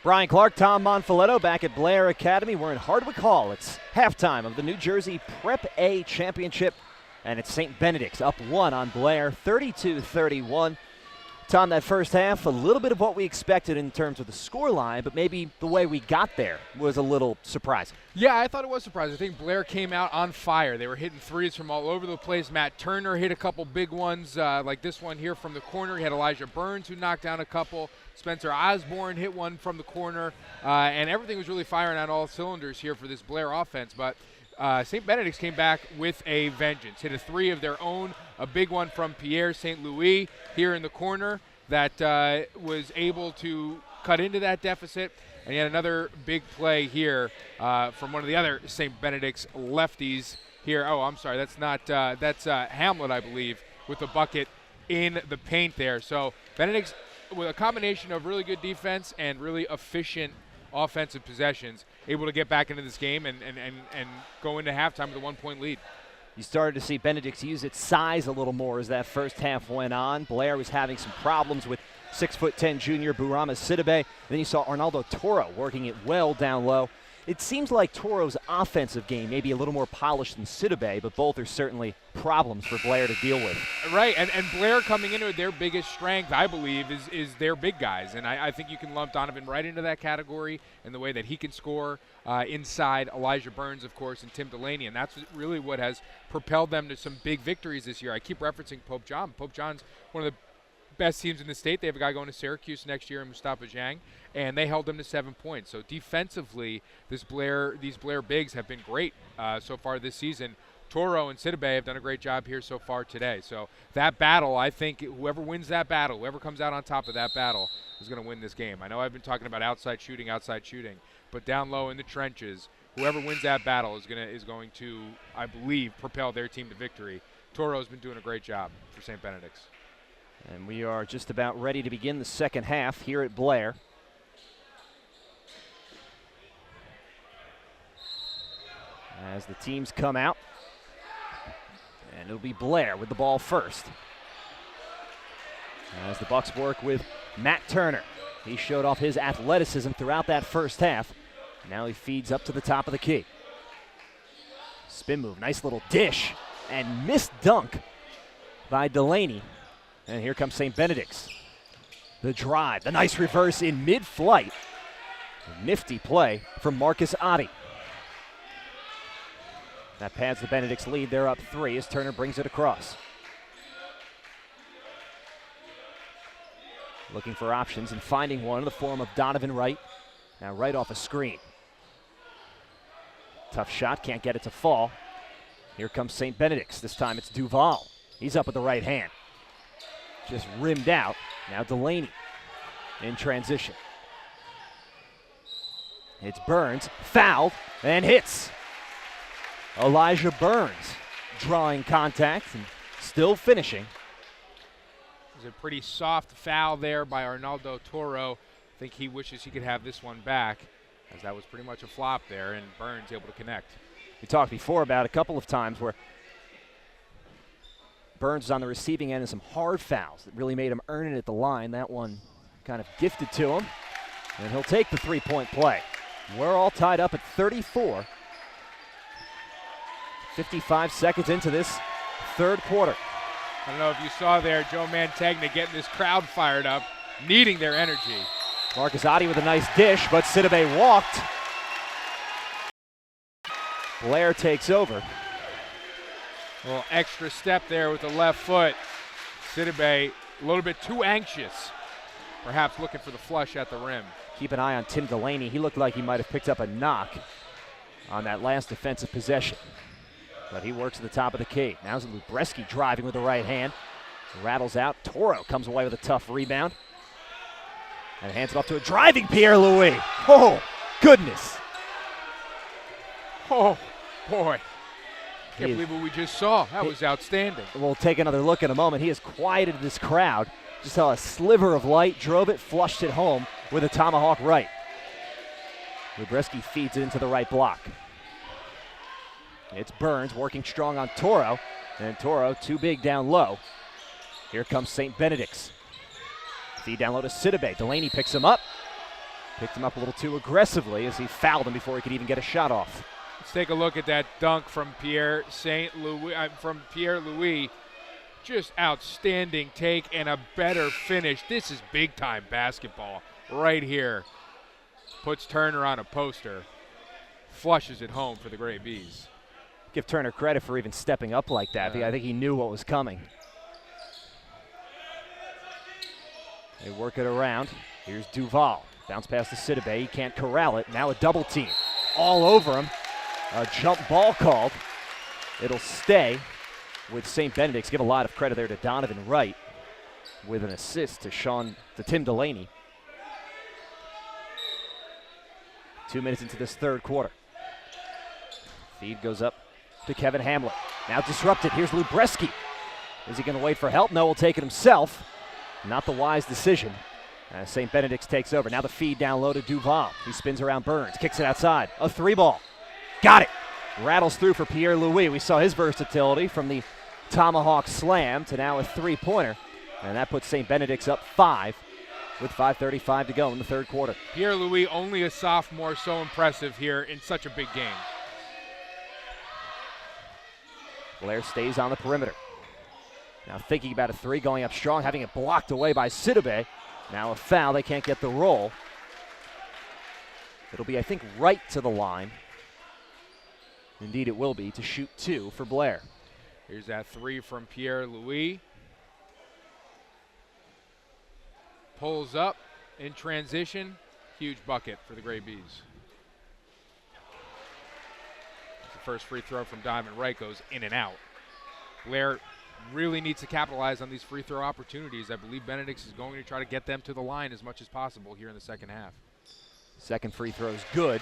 Brian Clark, Tom Monfiletto back at Blair Academy. We're in Hartwick Hall. It's halftime of the New Jersey Prep A Championship, and it's St. Benedict's up 1 on Blair, 32-31. Tom, that first half, a little bit of what we expected in terms of the scoreline, but maybe the way we got there was a little surprising. Yeah, I thought it was surprising. I think Blair came out on fire. They were hitting threes from all over the place. Matt Turner hit a couple big ones, like this one here from the corner. He had Elijah Burns who knocked down a couple. Spencer Osborne hit one from the corner, and everything was really firing on all cylinders here for this Blair offense. But St. Benedict's came back with a vengeance. Hit a three of their own, a big one from Pierre St. Louis here in the corner that was able to cut into that deficit. And yet another big play here from one of the other St. Benedict's lefties here. Oh, I'm sorry, that's not that's Hamlet, I believe, with the bucket in the paint there. So Benedict's, with a combination of really good defense and really efficient offensive possessions, able to get back into this game and go into halftime with a 1-point lead. You started to see Benedict use its size a little more as that first half went on. Blair was having some problems with 6'10" junior Burama Sidibe. Then you saw Arnaldo Toro working it well down low. It seems like Toro's offensive game may be a little more polished than Sidibe, but both are certainly problems for Blair to deal with. Right, and Blair coming into it, their biggest strength, I believe, is their big guys. And I think you can lump Donovan right into that category in the way that he can score inside Elijah Burns, of course, and Tim Delaney. And that's really what has propelled them to some big victories this year. I keep referencing Pope John. Pope John's one of the best teams in the state. They have a guy going to Syracuse next year in Mustafa Zhang, and they held them to 7 points. So defensively, these Blair bigs have been great so far this season. Toro and Sidibe have done a great job here so far today. So that battle, I think whoever wins that battle, whoever comes out on top of that battle is going to win this game. I know I've been talking about outside shooting, but down low in the trenches, whoever wins that battle is going to, I believe, propel their team to victory. Toro's been doing a great job for St. Benedict's. And we are just about ready to begin the second half here at Blair. As the teams come out, and it'll be Blair with the ball first. As the Bucks work with Matt Turner. He showed off his athleticism throughout that first half. Now he feeds up to the top of the key. Spin move, nice little dish, and missed dunk by Delaney. And here comes St. Benedict's. The drive, the nice reverse in mid-flight. A nifty play from Marcus Otti. That pads the Benedict's lead. They're up 3 as Turner brings it across. Looking for options and finding one in the form of Donovan Wright. Now right off a screen. Tough shot, can't get it to fall. Here comes St. Benedict's. This time it's Duval. He's up with the right hand. Just rimmed out. Now Delaney in transition. It's Burns, fouled, and hits. Elijah Burns drawing contact and still finishing. It was a pretty soft foul there by Arnaldo Toro. I think he wishes he could have this one back, as that was pretty much a flop there, and Burns able to connect. We talked before about a couple of times where Burns is on the receiving end of some hard fouls that really made him earn it at the line. That one kind of gifted to him, and he'll take the three-point play. We're all tied up at 34. 55 seconds into this third quarter. I don't know if you saw there, Joe Mantegna getting this crowd fired up, needing their energy. Marcus Otti with a nice dish, but Sidibe walked. Blair takes over. A little extra step there with the left foot. Sidibe a little bit too anxious, perhaps looking for the flush at the rim. Keep an eye on Tim Delaney. He looked like he might have picked up a knock on that last defensive possession. But he works at the top of the key. Now's Lubreski driving with the right hand. Rattles out. Toro comes away with a tough rebound. And hands it off to a driving Pierre-Louis. Oh, goodness. Oh, boy. Can't believe what we just saw. That was outstanding. We'll take another look in a moment. He has quieted this crowd. Just saw a sliver of light, drove it, flushed it home with a tomahawk right. Lubreski feeds it into the right block. It's Burns working strong on Toro, and Toro too big down low. Here comes St. Benedict's. Feed down low to Sidibe. Delaney picks him up, Picked him up a little too aggressively as he fouled him before he could even get a shot off. Let's take a look at that dunk from Pierre Louis. Just outstanding take and a better finish. This is big-time basketball right here. Puts Turner on a poster. Flushes it home for the Gray Bees. Give Turner credit for even stepping up like that. I think he knew what was coming. They work it around. Here's Duval. Bounce pass to Sidibe. He can't corral it. Now a double team. All over him. A jump ball called. It'll stay with St. Benedict's. Give a lot of credit there to Donovan Wright with an assist to Tim Delaney. 2 minutes into this third quarter. Feed goes up to Kevin Hamlet. Now disrupted. Here's Lubreski. Is he going to wait for help? No, he'll take it himself. Not the wise decision. St. Benedict's takes over. Now the feed down low to Duval. He spins around Burns. Kicks it outside. A three ball. Got it. Rattles through for Pierre Louis. We saw his versatility from the tomahawk slam to now a three-pointer. And that puts St. Benedict's up 5 with 5:35 to go in the third quarter. Pierre Louis, only a sophomore, so impressive here in such a big game. Blair stays on the perimeter. Now thinking about a three, going up strong, having it blocked away by Sidibe. Now a foul, they can't get the roll. It'll be, I think, right to the line. Indeed it will be, to shoot 2 for Blair. Here's that three from Pierre Louis. Pulls up in transition. Huge bucket for the Gray Bees. The first free throw from Diamond Wright goes in and out. Blair really needs to capitalize on these free throw opportunities. I believe Benedict is going to try to get them to the line as much as possible here in the second half. Second free throw is good.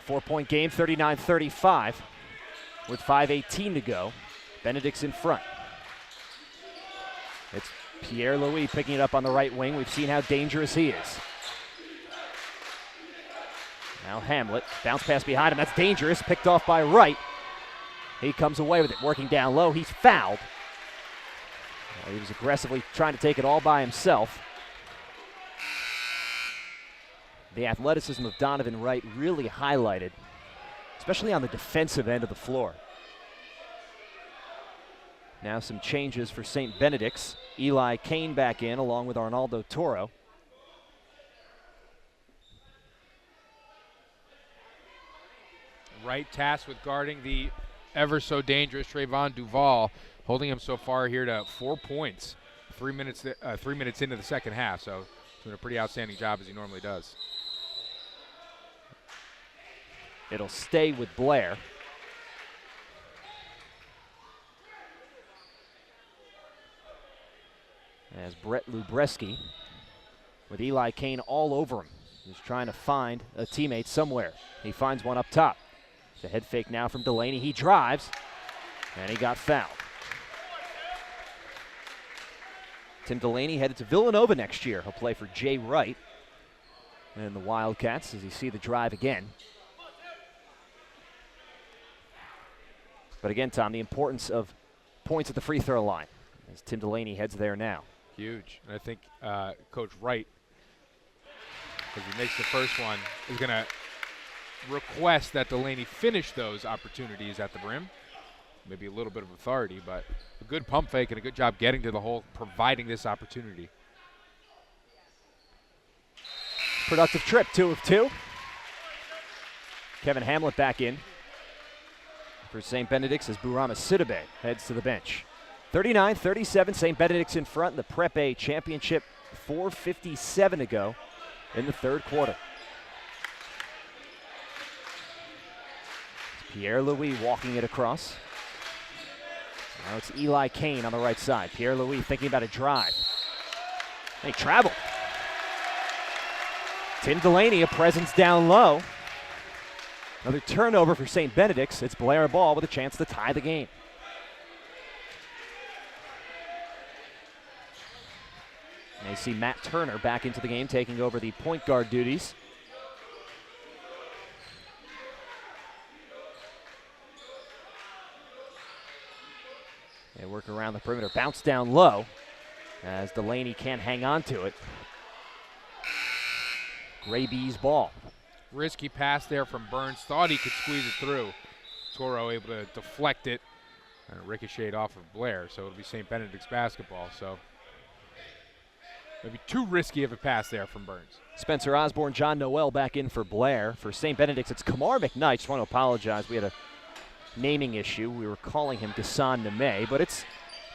4-point game, 39-35 with 5:18 to go. Benedict's in front. It's Pierre Louis picking it up on the right wing. We've seen how dangerous he is. Now Hamlet, bounce pass behind him. That's dangerous, picked off by Wright. He comes away with it, working down low. He's fouled. He was aggressively trying to take it all by himself. The athleticism of Donovan Wright really highlighted, especially on the defensive end of the floor. Now some changes for St. Benedict's. Eli Kane back in along with Arnaldo Toro. Wright tasked with guarding the ever so dangerous Trayvon Duval, holding him so far here to 4 points. 3 minutes into the second half, so doing a pretty outstanding job as he normally does. It'll stay with Blair. As Brett Lubreski with Eli Kane all over him. He's trying to find a teammate somewhere. He finds one up top. The head fake now from Delaney. He drives, and he got fouled. Tim Delaney headed to Villanova next year. He'll play for Jay Wright and the Wildcats as you see the drive again. But again, Tom, the importance of points at the free throw line as Tim Delaney heads there now. Huge. And I think Coach Wright, as he makes the first one, is going to request that Delaney finish those opportunities at the rim. Maybe a little bit of authority, but a good pump fake and a good job getting to the hole, providing this opportunity. Productive trip, 2 of 2. Kevin Hamlet back in for St. Benedict's as Bourama Sidibe heads to the bench. 39-37, St. Benedict's in front in the Prep A championship. 4:57 to go in the third quarter. Pierre Louis walking it across. Now it's Eli Kane on the right side. Pierre Louis thinking about a drive. They travel. Tim Delaney, a presence down low. Another turnover for St. Benedict's. It's Blair ball with a chance to tie the game. And you see Matt Turner back into the game, taking over the point guard duties. They work around the perimeter, bounce down low as Delaney can't hang on to it. Raby's ball. Risky pass there from Burns. Thought he could squeeze it through. Toro able to deflect it and ricocheted off of Blair, so it'll be St. Benedict's basketball. So maybe too risky of a pass there from Burns. Spencer Osborne, John Noel back in for Blair. For St. Benedict's, it's Kamar McKnight. Just want to apologize. We had a naming issue. We were calling him Gassan Neme, but it's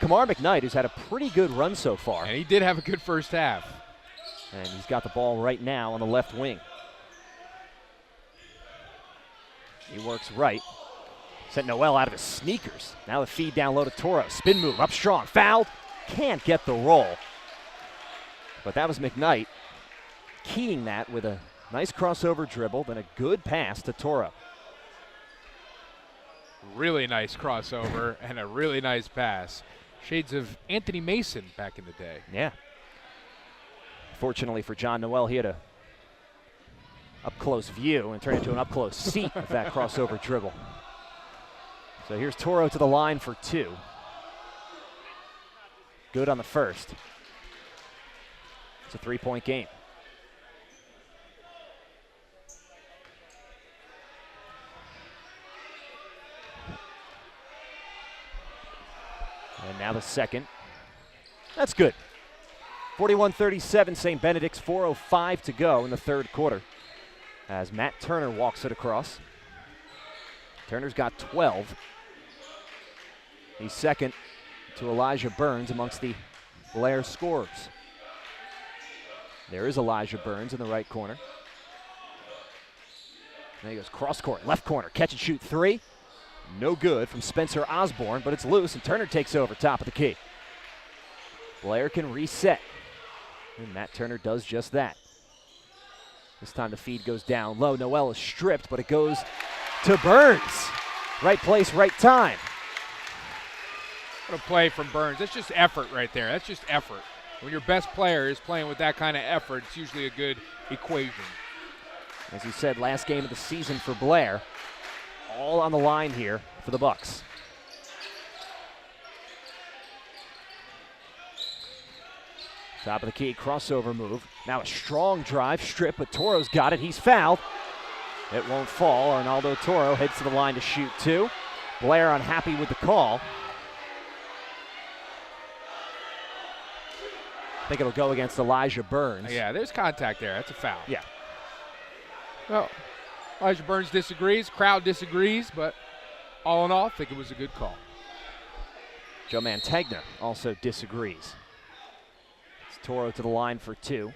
Kamar McKnight, who's had a pretty good run so far. And he did have a good first half. And he's got the ball right now on the left wing. He works right. Sent Noel out of his sneakers. Now the feed down low to Toro. Spin move, up strong, fouled. Can't get the roll. But that was McKnight keying that with a nice crossover dribble, then a good pass to Toro. Really nice crossover and a really nice pass. Shades of Anthony Mason back in the day. Yeah. Fortunately for John Noel, he had a up-close view and turned into an up-close seat with that crossover dribble. So here's Toro to the line for two. Good on the first. It's a three-point game. And now the second. That's good. 41-37, St. Benedict's, 4:05 to go in the third quarter as Matt Turner walks it across. Turner's got 12. He's second to Elijah Burns amongst the Blair scorers. There is Elijah Burns in the right corner. There he goes, cross court, left corner, catch and shoot three. No good from Spencer Osborne, but it's loose, and Turner takes over top of the key. Blair can reset, and Matt Turner does just that. This time the feed goes down low. Noel is stripped, but it goes to Burns. Right place, right time. What a play from Burns. That's just effort right there. That's just effort. When your best player is playing with that kind of effort, it's usually a good equation. As you said, last game of the season for Blair. All on the line here for the Bucks. Top of the key, crossover move. Now a strong drive, strip, but Toro's got it. He's fouled. It won't fall. Arnaldo Toro heads to the line to shoot two. Blair unhappy with the call. I think it'll go against Elijah Burns. Yeah, there's contact there. That's a foul. Yeah. Well, Elijah Burns disagrees. Crowd disagrees, but all in all, I think it was a good call. Joe Mantegna also disagrees. It's Toro to the line for two.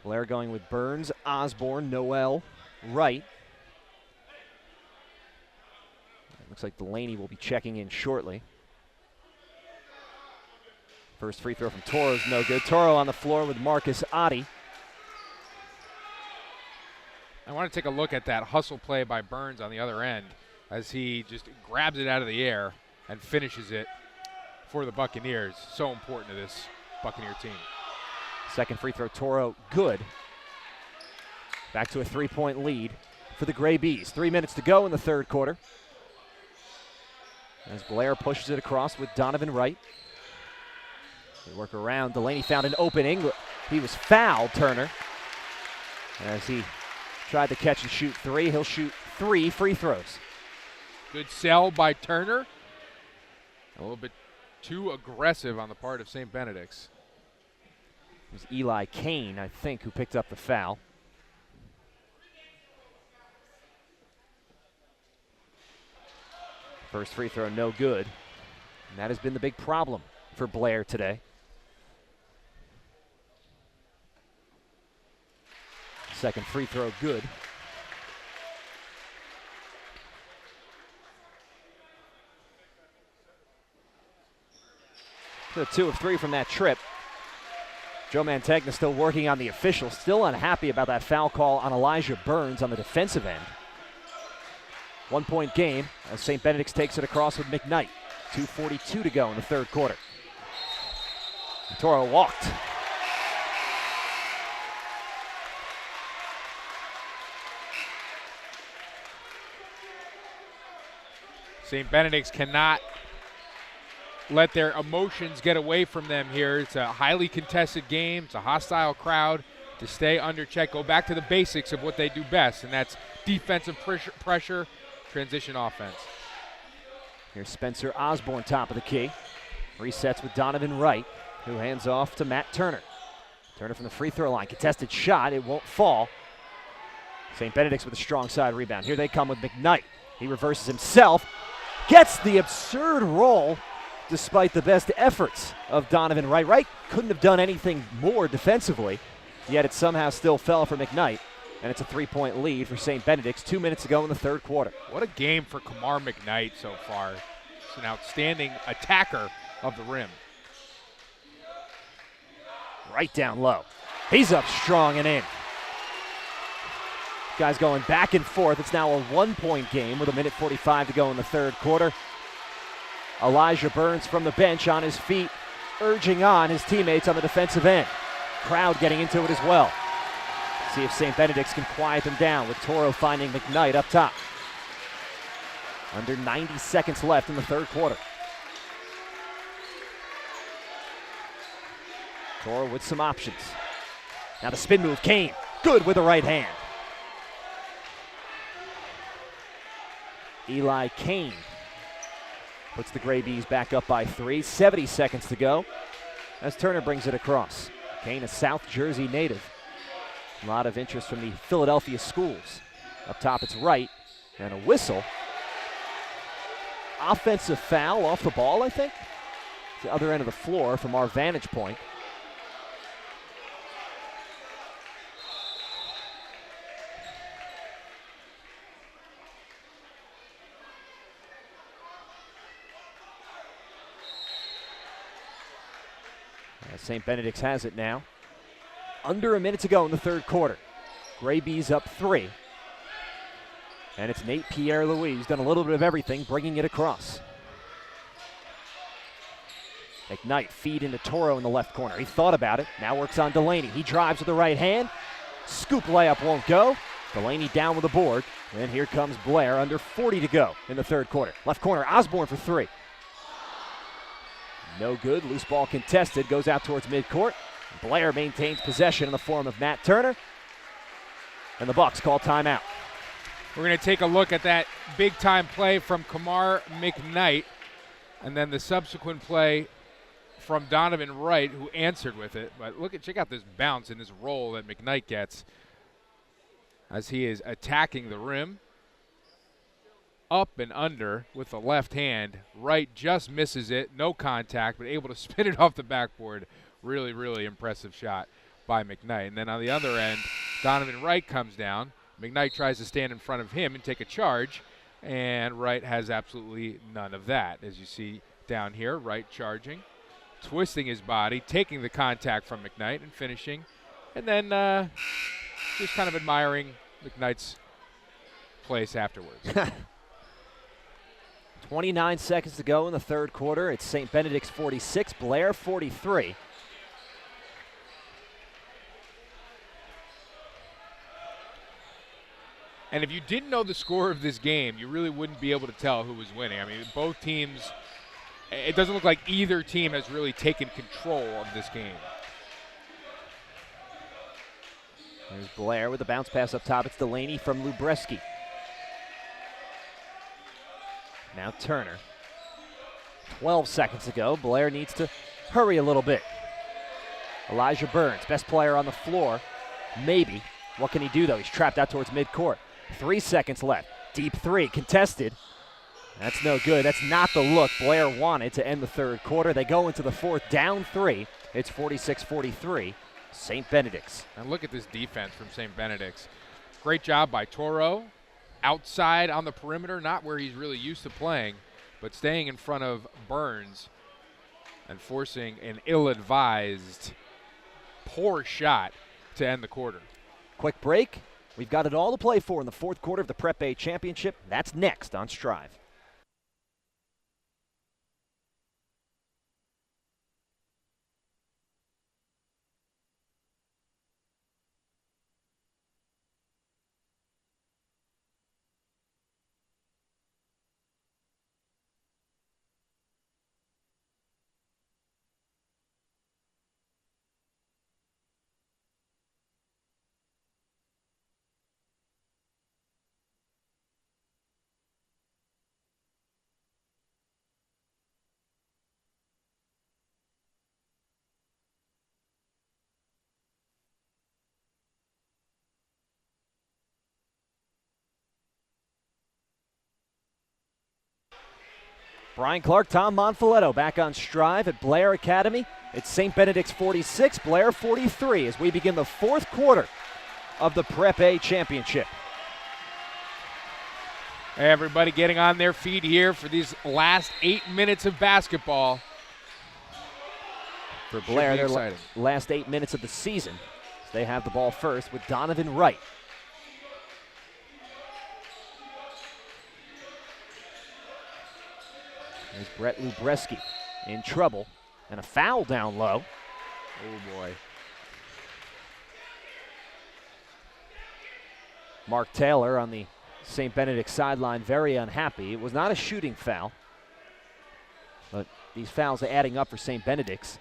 Blair going with Burns, Osborne, Noel, Wright. Looks like Delaney will be checking in shortly. First free throw from Toro's no good. Toro on the floor with Marcus Otte. I want to take a look at that hustle play by Burns on the other end as he just grabs it out of the air and finishes it for the Buccaneers. So important to this Buccaneer team. Second free throw, Toro, good. Back to a three-point lead for the Gray Bees. 3 minutes to go in the third quarter. As Blair pushes it across with Donovan Wright. They work around. Delaney found an opening. He was fouled, Turner. As he tried to catch and shoot three, he'll shoot 3 free throws. Good sell by Turner. A little bit too aggressive on the part of St. Benedict's. It was Eli Kane, I think, who picked up the foul. First free throw, no good. And that has been the big problem for Blair today. Second free throw, good. So 2 of 3 from that trip. Joe Mantegna still working on the officials, still unhappy about that foul call on Elijah Burns on the defensive end. 1 point game as St. Benedict's takes it across with McKnight. 2:42 to go in the third quarter. Toro walked. St. Benedict's cannot let their emotions get away from them here. It's a highly contested game. It's a hostile crowd. To stay under check, go back to the basics of what they do best, and that's defensive pressure, transition offense. Here's Spencer Osborne, top of the key. Resets with Donovan Wright, who hands off to Matt Turner. Turner from the free throw line. Contested shot. It won't fall. St. Benedict's with a strong side rebound. Here they come with McKnight. He reverses himself. Gets the absurd roll despite the best efforts of Donovan Wright. Wright couldn't have done anything more defensively, yet it somehow still fell for McKnight. And it's a 3-point lead for St. Benedict's 2 minutes to go in the third quarter. What a game for Kamar McKnight so far. He's an outstanding attacker of the rim. Right down low. He's up strong and in. Guys going back and forth. It's now a 1-point game with 1:45 to go in the third quarter. Elijah Burns from the bench on his feet, urging on his teammates on the defensive end. Crowd getting into it as well. See if St. Benedict's can quiet them down with Toro finding McKnight up top. Under 90 seconds left in the third quarter. Toro with some options. Now the spin move, Kane, good with the right hand. Eli Kane puts the Gray Bees back up by 3. 70 seconds to go as Turner brings it across. Kane, a South Jersey native. A lot of interest from the Philadelphia schools. Up top it's Wright, and a whistle. Offensive foul off the ball, I think. It's the other end of the floor from our vantage point. St. Benedict's has it now. Under a minute to go in the third quarter. Gray Bees up 3. And it's Nate Pierre-Louis who's done a little bit of everything, bringing it across. McKnight feed into Toro in the left corner. He thought about it, now works on Delaney. He drives with the right hand. Scoop layup won't go. Delaney down with the board. And here comes Blair, under 40 to go in the third quarter. Left corner, Osborne for 3. No good, loose ball contested, goes out towards midcourt. Blair maintains possession in the form of Matt Turner. And the Bucks call timeout. We're going to take a look at that big-time play from Kamar McKnight, and then the subsequent play from Donovan Wright, who answered with it. But check out this bounce and this roll that McKnight gets as he is attacking the rim. Up and under with the left hand. Wright just misses it, no contact, but able to spin it off the backboard. Really, really impressive shot by McKnight. And then on the other end, Donovan Wright comes down. McKnight tries to stand in front of him and take a charge, and Wright has absolutely none of that. As you see down here, Wright charging, twisting his body, taking the contact from McKnight and finishing, and then just kind of admiring McKnight's place afterwards. 29 seconds to go in the third quarter. It's St. Benedict's 46, Blair 43. And if you didn't know the score of this game, you really wouldn't be able to tell who was winning. I mean, both teams, it doesn't look like either team has really taken control of this game. There's Blair with the bounce pass up top. It's Delaney from Lubreski. Now Turner. 12 seconds to go. Blair needs to hurry a little bit. Elijah Burns, best player on the floor. Maybe. What can he do, though? He's trapped out towards midcourt. 3 seconds left. Deep 3, contested. That's no good. That's not the look Blair wanted to end the third quarter. They go into the fourth, down 3. It's 46-43, St. Benedict's. And look at this defense from St. Benedict's. Great job by Toro. Outside on the perimeter, not where he's really used to playing, but staying in front of Burns and forcing an ill-advised, poor shot to end the quarter. Quick break. We've got it all to play for in the fourth quarter of the Prep A Championship. That's next on Strive. Brian Clark, Tom Monfiletto back on Strive at Blair Academy. It's St. Benedict's 46, Blair 43 as we begin the fourth quarter of the Prep A Championship. Everybody getting on their feet here for these last 8 minutes of basketball. For Blair, their last 8 minutes of the season. They have the ball first with Donovan Wright. There's Brett Lubreski in trouble, and a foul down low. Oh, boy. Mark Taylor on the St. Benedict sideline, very unhappy. It was not a shooting foul, but these fouls are adding up for St. Benedict's.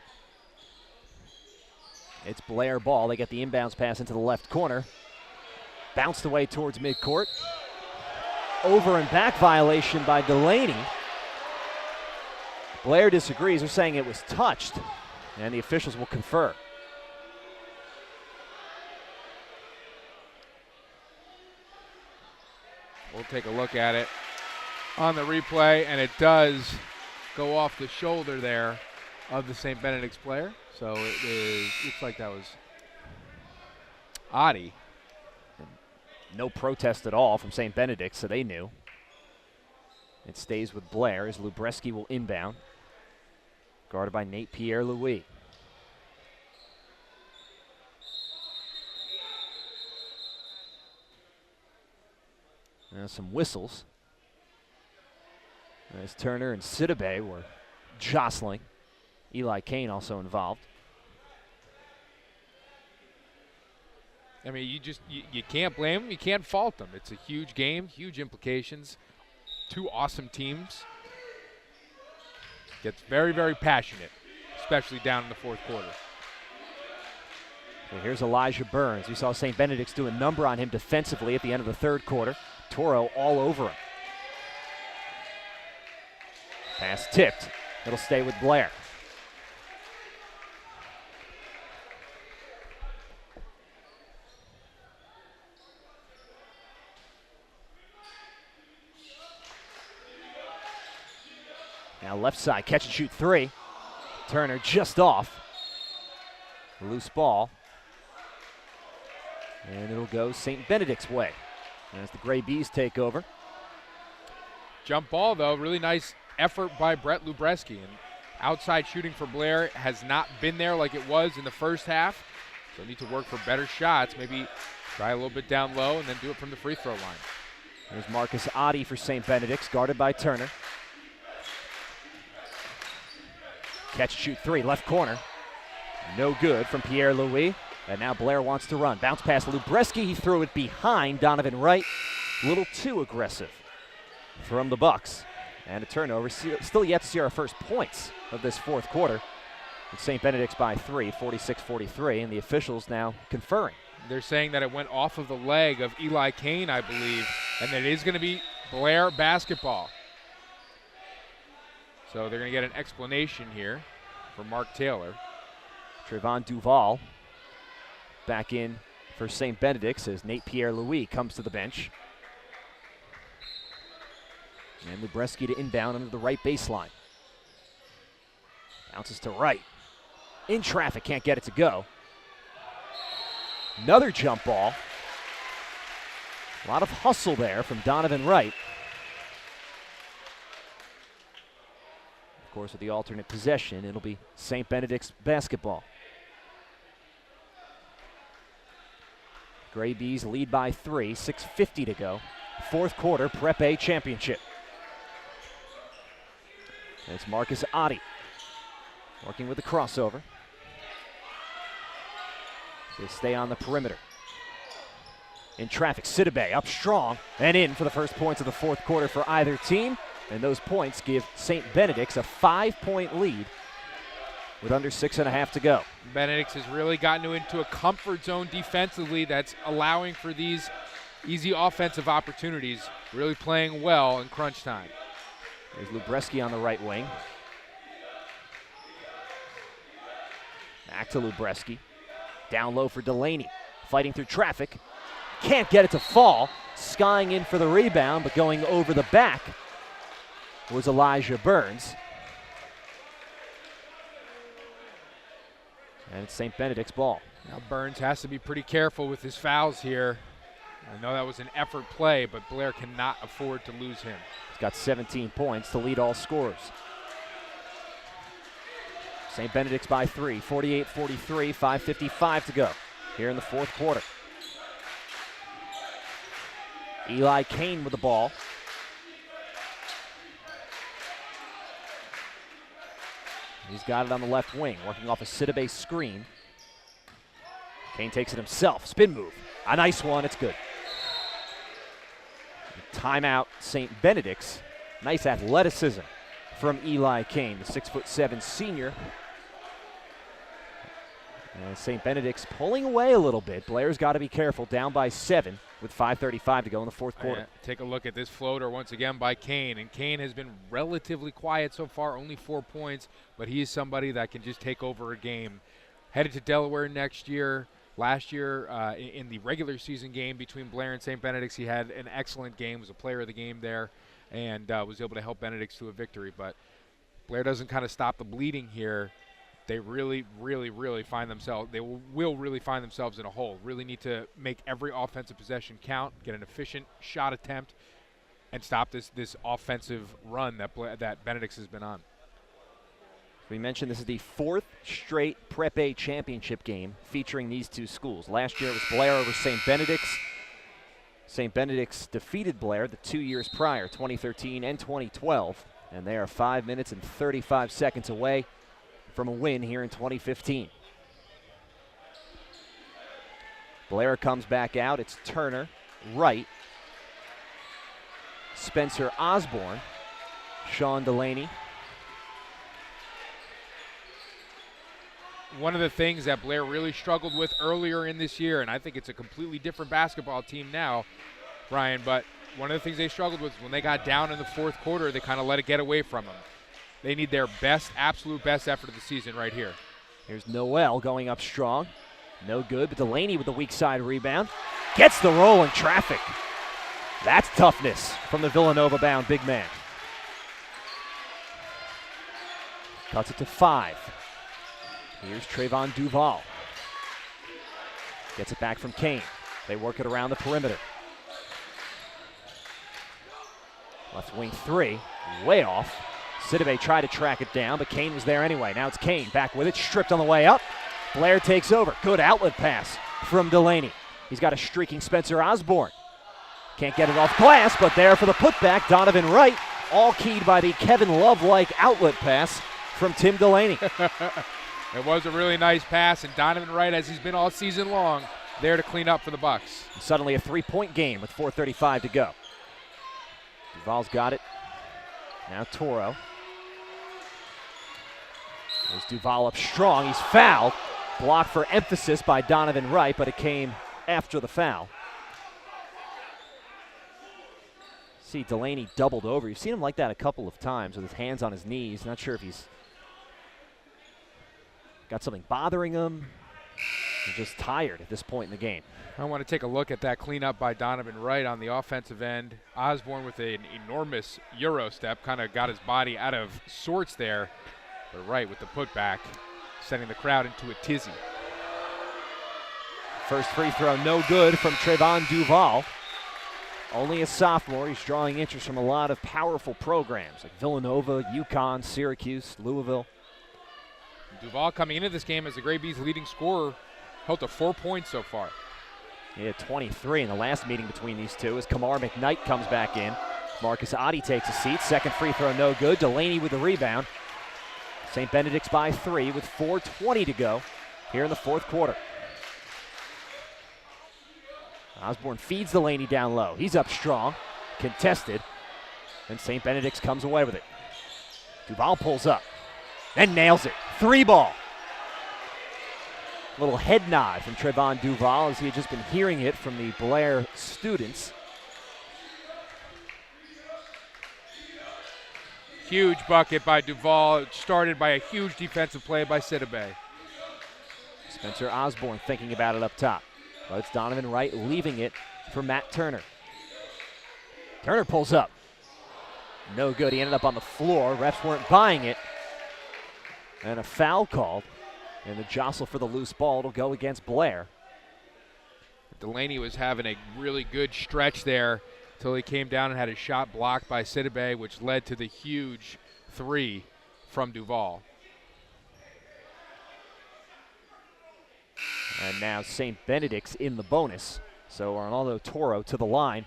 It's Blair ball. They get the inbounds pass into the left corner. Bounced away towards midcourt. Over and back violation by Delaney. Blair disagrees. They're saying it was touched, and the officials will confer. We'll take a look at it on the replay, and it does go off the shoulder there of the St. Benedict's player. So it looks like that was Adi. No protest at all from St. Benedict, so they knew. It stays with Blair as Lubreski will inbound. Guarded by Nate Pierre-Louis. Now some whistles. As Turner and Sidibe were jostling. Eli Kane also involved. I mean, you can't blame them. You can't fault them. It's a huge game, huge implications. Two awesome teams. Gets very, very passionate, especially down in the fourth quarter. So here's Elijah Burns. We saw St. Benedict's do a number on him defensively at the end of the third quarter. Toro all over him. Pass tipped. It'll stay with Blair. Now left side, catch and shoot three. Turner just off. Loose ball. And it'll go St. Benedict's way as the Gray Bees take over. Jump ball, though, really nice effort by Brett Lubreski. And outside shooting for Blair has not been there like it was in the first half. So need to work for better shots. Maybe try a little bit down low and then do it from the free throw line. There's Marcus Adi for St. Benedict's, guarded by Turner. Catch, shoot three, left corner. No good from Pierre-Louis. And now Blair wants to run. Bounce pass Lubreski. He threw it behind Donovan Wright. A little too aggressive from the Bucks. And a turnover. Still yet to see our first points of this fourth quarter. It's St. Benedict's by 3, 46-43, and the officials now conferring. They're saying that it went off of the leg of Eli Kane, I believe, and that it is going to be Blair basketball. So they're going to get an explanation here from Mark Taylor. Trayvon Duval back in for St. Benedict's as Nate Pierre-Louis comes to the bench. And Lubreski to inbound under the right baseline. Bounces to right. In traffic, can't get it to go. Another jump ball. A lot of hustle there from Donovan Wright. Of course, with the alternate possession, it'll be St. Benedict's basketball. Gray Bees lead by 3, 6:50 to go. Fourth quarter, Prep A championship. It's Marcus Adi working with the crossover. They stay on the perimeter. In traffic, Sidibe up strong and in for the first points of the fourth quarter for either team. And those points give St. Benedict's a 5-point lead with under 6.5 to go. Benedict's has really gotten into a comfort zone defensively that's allowing for these easy offensive opportunities, really playing well in crunch time. There's Lubreski on the right wing. Back to Lubreski. Down low for Delaney. Fighting through traffic. Can't get it to fall. Skying in for the rebound, but going over the back was Elijah Burns. And it's St. Benedict's ball. Now Burns has to be pretty careful with his fouls here. I know that was an effort play, but Blair cannot afford to lose him. He's got 17 points to lead all scorers. St. Benedict's by 3, 48-43, 5:55 to go here in the fourth quarter. Eli Kane with the ball. He's got it on the left wing, working off a Sidibe screen. Kane takes it himself, spin move. A nice one, it's good. Timeout, St. Benedict's. Nice athleticism from Eli Kane, the 6'7" senior. And St. Benedict's pulling away a little bit. Blair's got to be careful, down by 7 with 5:35 to go in the fourth quarter. Take a look at this floater once again by Kane, and Kane has been relatively quiet so far, only 4 points, but he is somebody that can just take over a game. Headed to Delaware next year. Last year in the regular season game between Blair and St. Benedict's, he had an excellent game, was a player of the game there, and was able to help Benedict's to a victory. But Blair doesn't kind of stop the bleeding here. They really find themselves, they will really find themselves in a hole. Really need to make every offensive possession count, get an efficient shot attempt, and stop this offensive run that Benedict's has been on. We mentioned this is the 4th straight Prep A championship game featuring these two schools. Last year it was Blair over St. Benedict's. St. Benedict's defeated Blair the 2 years prior, 2013 and 2012, and they are 5 minutes and 35 seconds away from a win here in 2015. Blair comes back out. It's Turner, Wright, Spencer Osborne, Sean Delaney. One of the things that Blair really struggled with earlier in this year, and I think it's a completely different basketball team now, Ryan, but one of the things they struggled with when they got down in the fourth quarter, they kind of let it get away from them. They need their best, absolute best effort of the season right here. Here's Noel going up strong. No good, but Delaney with the weak side rebound. Gets the roll in traffic. That's toughness from the Villanova-bound big man. Cuts it to 5. Here's Trayvon Duval. Gets it back from Kane. They work it around the perimeter. Left wing 3, way off. Sidibe tried to track it down, but Kane was there anyway. Now it's Kane back with it, stripped on the way up. Blair takes over. Good outlet pass from Delaney. He's got a streaking Spencer Osborne. Can't get it off glass, but there for the putback, Donovan Wright. All keyed by the Kevin Love-like outlet pass from Tim Delaney. It was a really nice pass, and Donovan Wright, as he's been all season long, there to clean up for the Bucks. Suddenly a 3-point game with 4:35 to go. Duval's got it. Now Toro. There's Duval up strong. He's fouled. Blocked for emphasis by Donovan Wright, but it came after the foul. See Delaney doubled over. You've seen him like that a couple of times with his hands on his knees. Not sure if he's got something bothering him. He's just tired at this point in the game. I want to take a look at that cleanup by Donovan Wright on the offensive end. Osborne with an enormous Euro step, kind of got his body out of sorts there. But Wright with the putback, sending the crowd into a tizzy. First free throw no good from Trayvon Duval. Only a sophomore. He's drawing interest from a lot of powerful programs like Villanova, UConn, Syracuse, Louisville. Duval coming into this game as the Gray Bees' leading scorer, held to 4 points so far. He had 23 in the last meeting between these two as Kamar McKnight comes back in. Marcus Oddie takes a seat. Second free throw no good. Delaney with the rebound. St. Benedict's by 3 with 4:20 to go here in the fourth quarter. Osborne feeds Delaney down low. He's up strong, contested, and St. Benedict's comes away with it. Duval pulls up and nails it. 3-ball. Little head nod from Trayvon Duval as he had just been hearing it from the Blair students. Huge bucket by Duval, started by a huge defensive play by Sidibe. Spencer Osborne thinking about it up top. But it's Donovan Wright leaving it for Matt Turner. Turner pulls up. No good. He ended up on the floor. Refs weren't buying it. And a foul called. And the jostle for the loose ball will go against Blair. Delaney was having a really good stretch there until he came down and had his shot blocked by Sidibe, which led to the huge three from Duval. And now St. Benedict's in the bonus. So Arnaldo Toro to the line.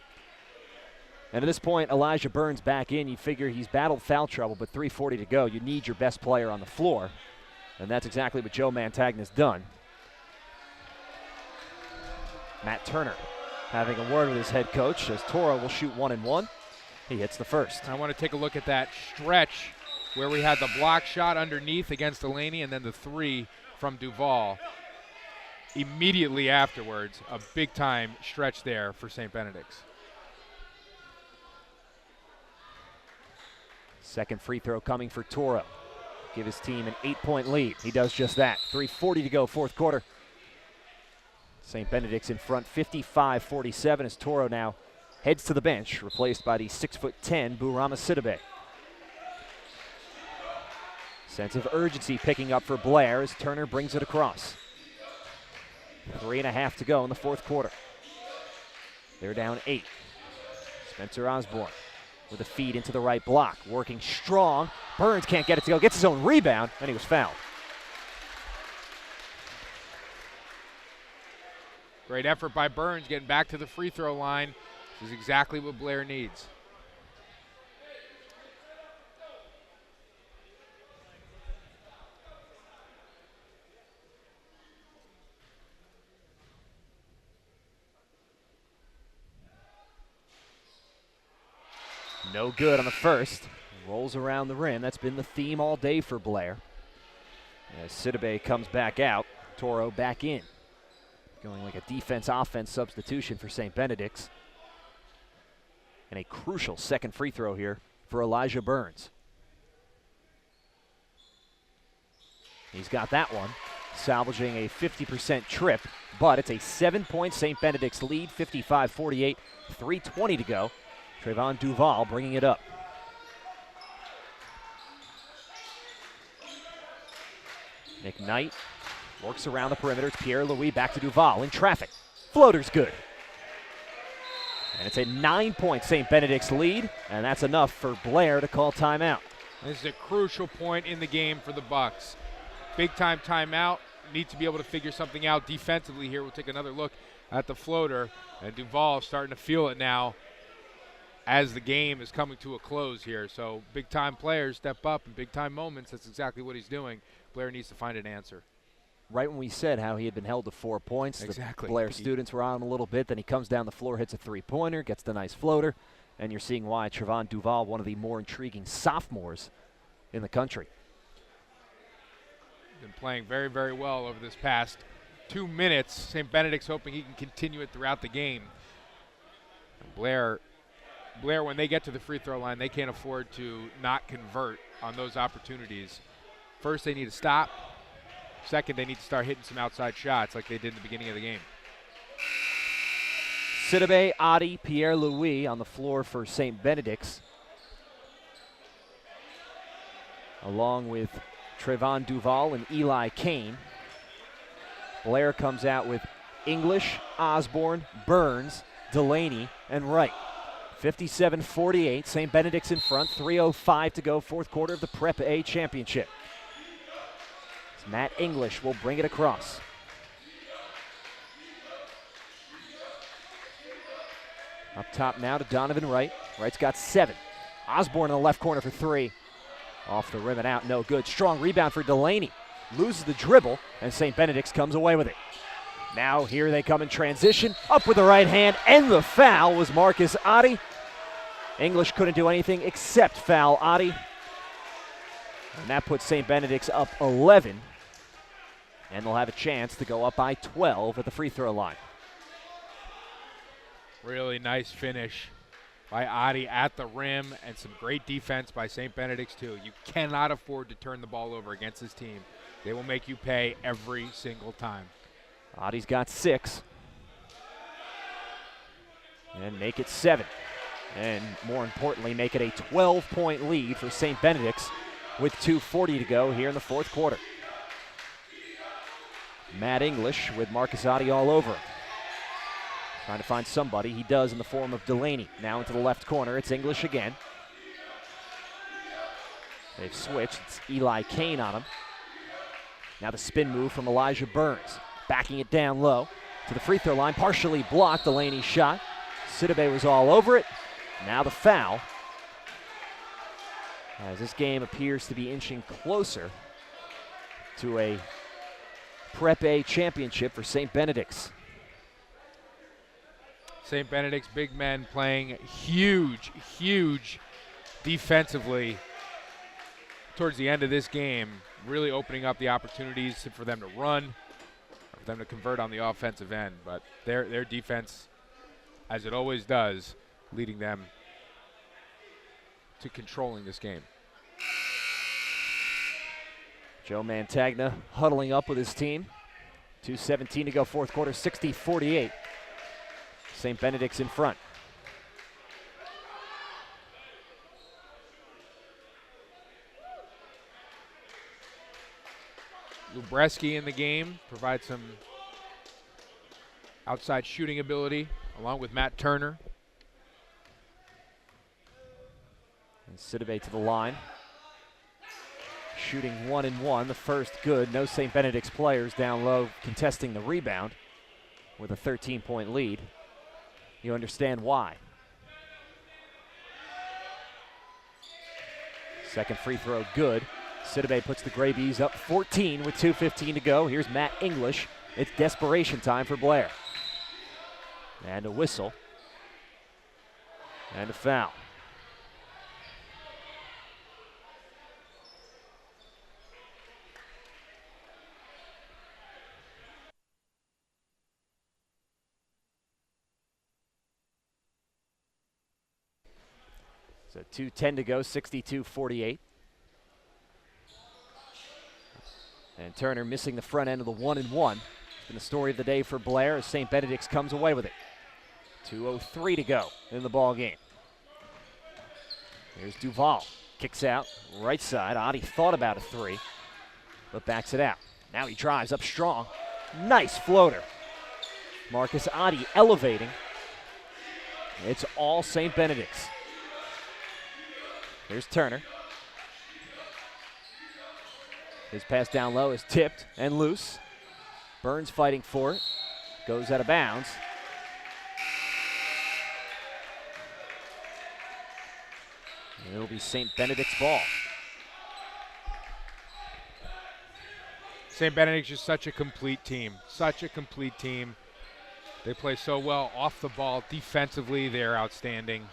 And at this point, Elijah Burns back in. You figure he's battled foul trouble, but 3:40 to go. You need your best player on the floor. And that's exactly what Joe Montagna's done. Matt Turner having a word with his head coach as Toro will shoot 1 and 1. He hits the first. I want to take a look at that stretch where we had the block shot underneath against Delaney and then the three from Duval. Immediately afterwards, a big-time stretch there for St. Benedict's. Second free throw coming for Toro. Give his team an 8-point lead. He does just that. 3:40 to go, fourth quarter. St. Benedict's in front, 55-47 as Toro now heads to the bench, replaced by the 6'10" Bourama Sidibe. Sense of urgency picking up for Blair as Turner brings it across. 3.5 to go in the fourth quarter. They're down 8. Spencer Osborne with a feed into the right block, working strong. Burns can't get it to go, gets his own rebound, and he was fouled. Great effort by Burns getting back to the free throw line. This is exactly what Blair needs. No good on the first. Rolls around the rim. That's been the theme all day for Blair. As Sidibe comes back out, Toro back in. Going like a defense-offense substitution for St. Benedict's. And a crucial second free throw here for Elijah Burns. He's got that one, salvaging a 50% trip, but it's a 7-point St. Benedict's lead, 55-48, 3:20 to go. Trayvon Duval bringing it up. McKnight works around the perimeter. It's Pierre-Louis back to Duval in traffic. Floater's good. And it's a 9-point St. Benedict's lead, and that's enough for Blair to call timeout. This is a crucial point in the game for the Bucks. Big time timeout. Need to be able to figure something out defensively here. We'll take another look at the floater, and Duval starting to feel it now as the game is coming to a close here. So big time players step up in big time moments. That's exactly what he's doing. Blair needs to find an answer. Right when we said how he had been held to 4 points, exactly. The Blair students were on him a little bit. Then he comes down the floor, hits a three-pointer, gets the nice floater, and you're seeing why Trayvon Duval, one of the more intriguing sophomores in the country. Been playing very, very well over this past 2 minutes. St. Benedict's hoping he can continue it throughout the game. And Blair, when they get to the free throw line, they can't afford to not convert on those opportunities. First, they need to stop. Second, they need to start hitting some outside shots like they did in the beginning of the game. Sidibe, Adi, Pierre-Louis on the floor for St. Benedict's, along with Trayvon Duval and Eli Kane. Blair comes out with English, Osborne, Burns, Delaney, and Wright. 57-48, St. Benedict's in front, 3:05 to go, fourth quarter of the Prep A championship. Matt English will bring it across. Up top now to Donovan Wright. Wright's got 7. Osborne in the left corner for 3. Off the rim and out, no good. Strong rebound for Delaney. Loses the dribble, and St. Benedict's comes away with it. Now here they come in transition. Up with the right hand, and the foul was Marcus Adi. English couldn't do anything except foul Adi. And that puts St. Benedict's up 11. And they'll have a chance to go up by 12 at the free throw line. Really nice finish by Adi at the rim, and some great defense by St. Benedict's too. You cannot afford to turn the ball over against this team. They will make you pay every single time. Adi's got 6. And make it 7. and more importantly, make it a 12-point lead for St. Benedict's with 2:40 to go here in the fourth quarter. Matt English with Marcus Otte all over him. Trying to find somebody. He does in the form of Delaney. Now into the left corner. It's English again. They've switched. It's Eli Kane on him. Now the spin move from Elijah Burns. Backing it down low to the free throw line. Partially blocked Delaney's shot. Sidibe was all over it. Now the foul. As this game appears to be inching closer to a Prep A championship for St. Benedict's. St. Benedict's big men playing huge defensively towards the end of this game, really opening up the opportunities for them to run, for them to convert on the offensive end. But their defense, as it always does, leading them to controlling this game. Joe Mantagna huddling up with his team. 2:17 to go, fourth quarter, 60-48. St. Benedict's in front. Lubreski in the game provides some outside shooting ability, along with Matt Turner. And Sidibe to the line. Shooting 1 and 1, the first good. No St. Benedict's players down low contesting the rebound with a 13-point lead. You understand why. Second free throw good. Sidibe puts the Gray Bees up 14 with 2:15 to go. Here's Matt English. It's desperation time for Blair. And a whistle. And a foul. So 2:10 to go, 62-48. And Turner missing the front end of the 1 and 1. It's been the story of the day for Blair as St. Benedict's comes away with it. 2:03 to go in the ball game. Here's Duval. Kicks out, right side. Otte thought about a three, but backs it out. Now he drives up strong. Nice floater. Marcus Otte elevating. It's all St. Benedict's. Here's Turner. His pass down low is tipped and loose. Burns fighting for it. Goes out of bounds. And it'll be St. Benedict's ball. St. Benedict's just such a complete team. Such a complete team. They play so well off the ball. Defensively, they're outstanding.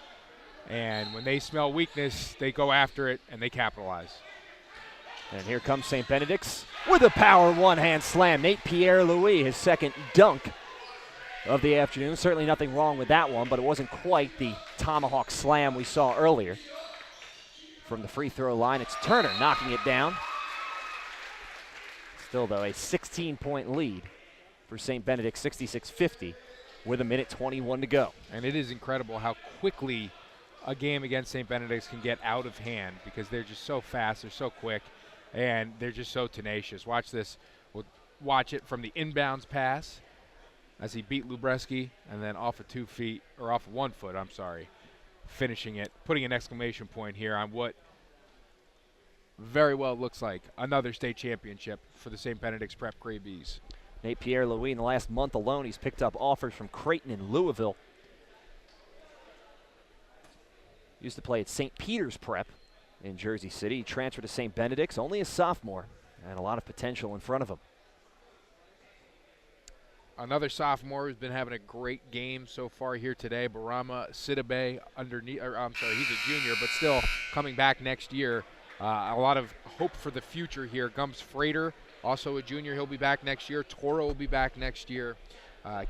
And when they smell weakness, they go after it and they capitalize. And here comes St. Benedict's with a power one-hand slam. Nate Pierre-Louis, his second dunk of the afternoon. Certainly nothing wrong with that one, but it wasn't quite the tomahawk slam we saw earlier. From the free throw line, it's Turner knocking it down. Still, though, a 16-point lead for St. Benedict, 66-50, with 1:21 to go. And it is incredible how quickly a game against St. Benedict's can get out of hand because they're just so fast, they're so quick, and they're just so tenacious. Watch this. We'll watch it from the inbounds pass as he beat Lubreski, and then off of 2 feet, or off of 1 foot, I'm sorry, finishing it, putting an exclamation point here on what very well looks like another state championship for the St. Benedict's Prep Gray Bees. Nate Pierre-Louis, in the last month alone, he's picked up offers from Creighton and Louisville. Used to play at St. Peter's Prep in Jersey City. He transferred to St. Benedict's, only a sophomore, and a lot of potential in front of him. Another sophomore who's been having a great game so far here today, Barama Sidibe, he's a junior, but still coming back next year. A lot of hope for the future here. Gums Frater, also a junior, he'll be back next year. Toro will be back next year.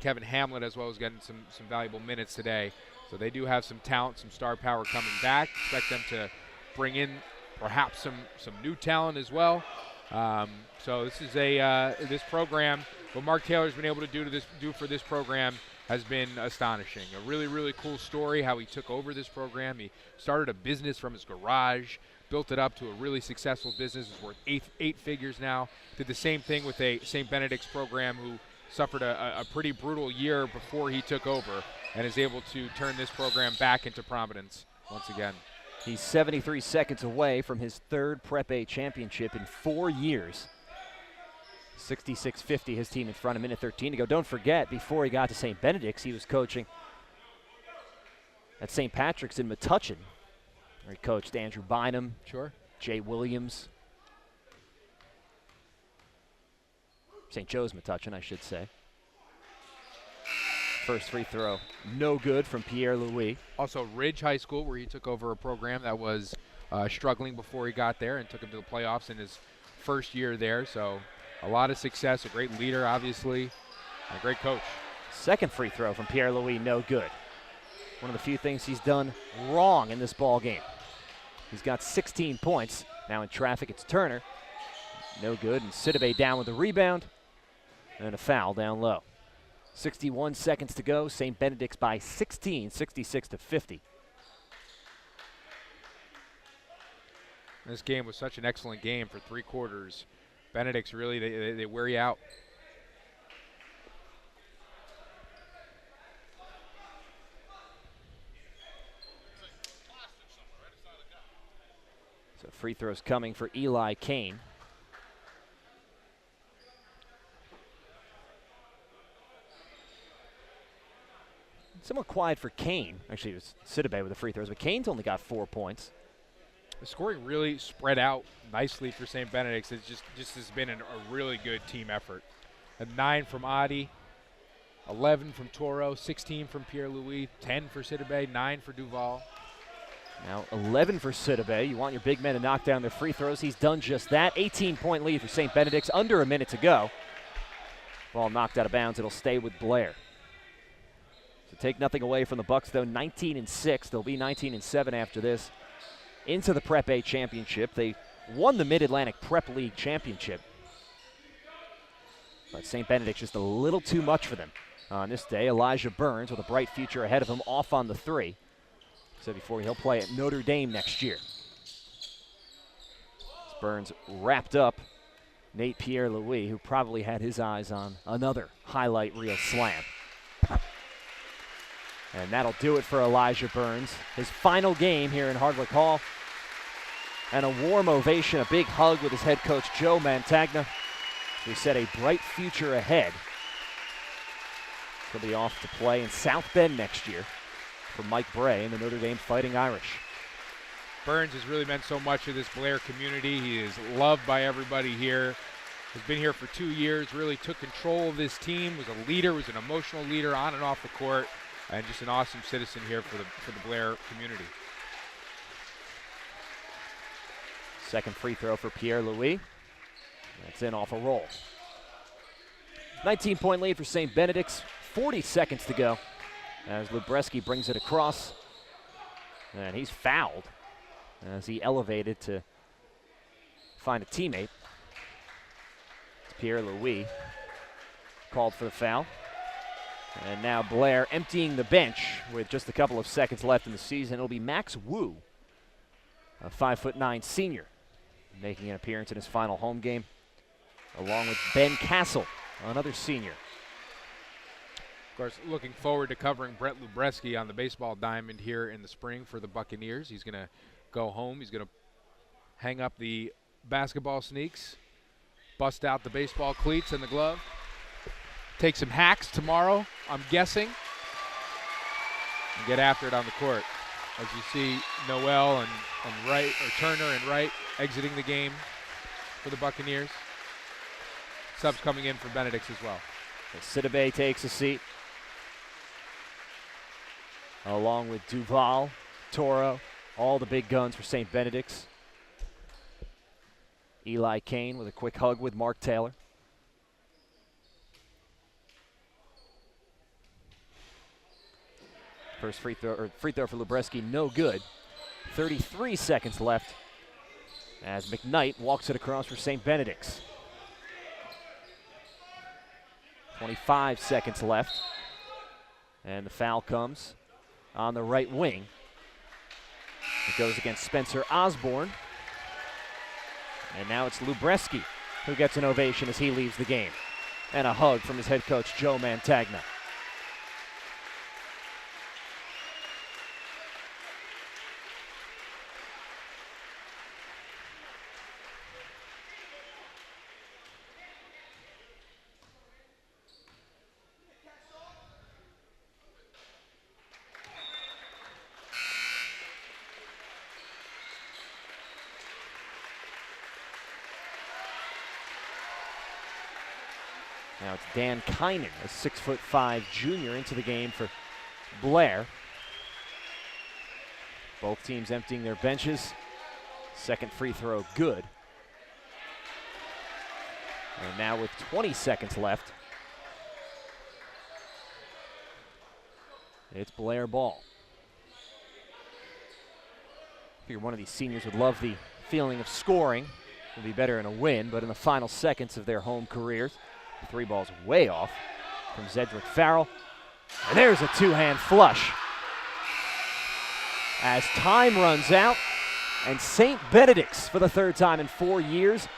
Kevin Hamlet as well is getting some valuable minutes today. So they do have some talent, some star power coming back. Expect them to bring in perhaps some new talent as well. So this is this program. What Mark Taylor's been able to do for this program has been astonishing. A really, really cool story how he took over this program. He started a business from his garage, built it up to a really successful business. It's worth eight figures now. Did the same thing with a St. Benedict's program who suffered a pretty brutal year before he took over, and is able to turn this program back into prominence once again. He's 73 seconds away from his third Prep A championship in 4 years. 66-50, his team in front, a minute 13 to go. Don't forget, before he got to St. Benedict's, he was coaching at St. Patrick's in Metuchen, where he coached Andrew Bynum, Sure. Jay Williams, St. Joe's Metuchen, I should say. First free throw, no good from Pierre Louis. Also Ridge High School, where he took over a program that was struggling before he got there and took him to the playoffs in his first year there. So a lot of success, a great leader, obviously, and a great coach. Second free throw from Pierre Louis, no good. One of the few things he's done wrong in this ball game. He's got 16 points. Now in traffic, it's Turner. No good, and Sidibe down with the rebound, and a foul down low. 61 seconds to go. St. Benedict's by 16, 66-50. This game was such an excellent game for 3 quarters. Benedict's really, they wear you out. So free throws coming for Eli Kane. Somewhat quiet for Kane. Actually, it was Sidibe with the free throws, but Kane's only got 4 points. The scoring really spread out nicely for St. Benedict's. It's just has been a really good team effort. A 9 from Adi, 11 from Toro, 16 from Pierre Louis, 10 for Sidibe, 9 for Duval. Now 11 for Sidibe. You want your big men to knock down their free throws. He's done just that. 18-point lead for St. Benedict's, under a minute to go. Ball knocked out of bounds. It'll stay with Blair. So take nothing away from the Bucks, though. 19-6. They'll be 19-7 after this. Into the Prep A championship. They won the Mid-Atlantic Prep League championship. But St. Benedict's just a little too much for them. On this day, Elijah Burns, with a bright future ahead of him, off on the 3. Said before, he'll play at Notre Dame next year. As Burns wrapped up Nate Pierre Louis, who probably had his eyes on another highlight reel slam. And that'll do it for Elijah Burns. His final game here in Hartwick Hall. And a warm ovation, a big hug with his head coach, Joe Mantagna. He said a bright future ahead. He'll be off to play in South Bend next year for Mike Bray and the Notre Dame Fighting Irish. Burns has really meant so much to this Blair community. He is loved by everybody here. Has been here for 2 years, really took control of this team, was a leader, was an emotional leader on and off the court, and just an awesome citizen here for the Blair community. Second free throw for Pierre Louis. That's in off a roll. 19-point lead for St. Benedict's. 40 seconds to go as Lubreski brings it across. And he's fouled as he elevated to find a teammate. It's Pierre Louis called for the foul. And now Blair emptying the bench with just a couple of seconds left in the season. It'll be Max Wu, a 5'9" senior, making an appearance in his final home game, along with Ben Castle, another senior. Of course, looking forward to covering Brett Lubreski on the baseball diamond here in the spring for the Buccaneers. He's going to go home. He's going to hang up the basketball sneaks, bust out the baseball cleats and the glove, take some hacks tomorrow, I'm guessing, and get after it on the court. As you see, Noel and Wright, or Turner and Wright, exiting the game for the Buccaneers. Subs coming in for Benedict's as well. Sidibe takes a seat, along with Duval, Toro, all the big guns for St. Benedict's. Eli Kane with a quick hug with Mark Taylor. First free throw for Lubreski, no good. 33 seconds left as McKnight walks it across for St. Benedict's. 25 seconds left. And the foul comes on the right wing. It goes against Spencer Osborne. And now it's Lubreski who gets an ovation as he leaves the game. And a hug from his head coach, Joe Mantagna. Now it's Dan Kynan, a 6'5" junior, into the game for Blair. Both teams emptying their benches. Second free throw good. And now with 20 seconds left, it's Blair ball. I figure one of these seniors would love the feeling of scoring. It would be better in a win, but in the final seconds of their home careers, the three ball's way off from Zedric Farrell. And there's a two-hand flush. As time runs out, and St. Benedict's, for the third time in 4 years,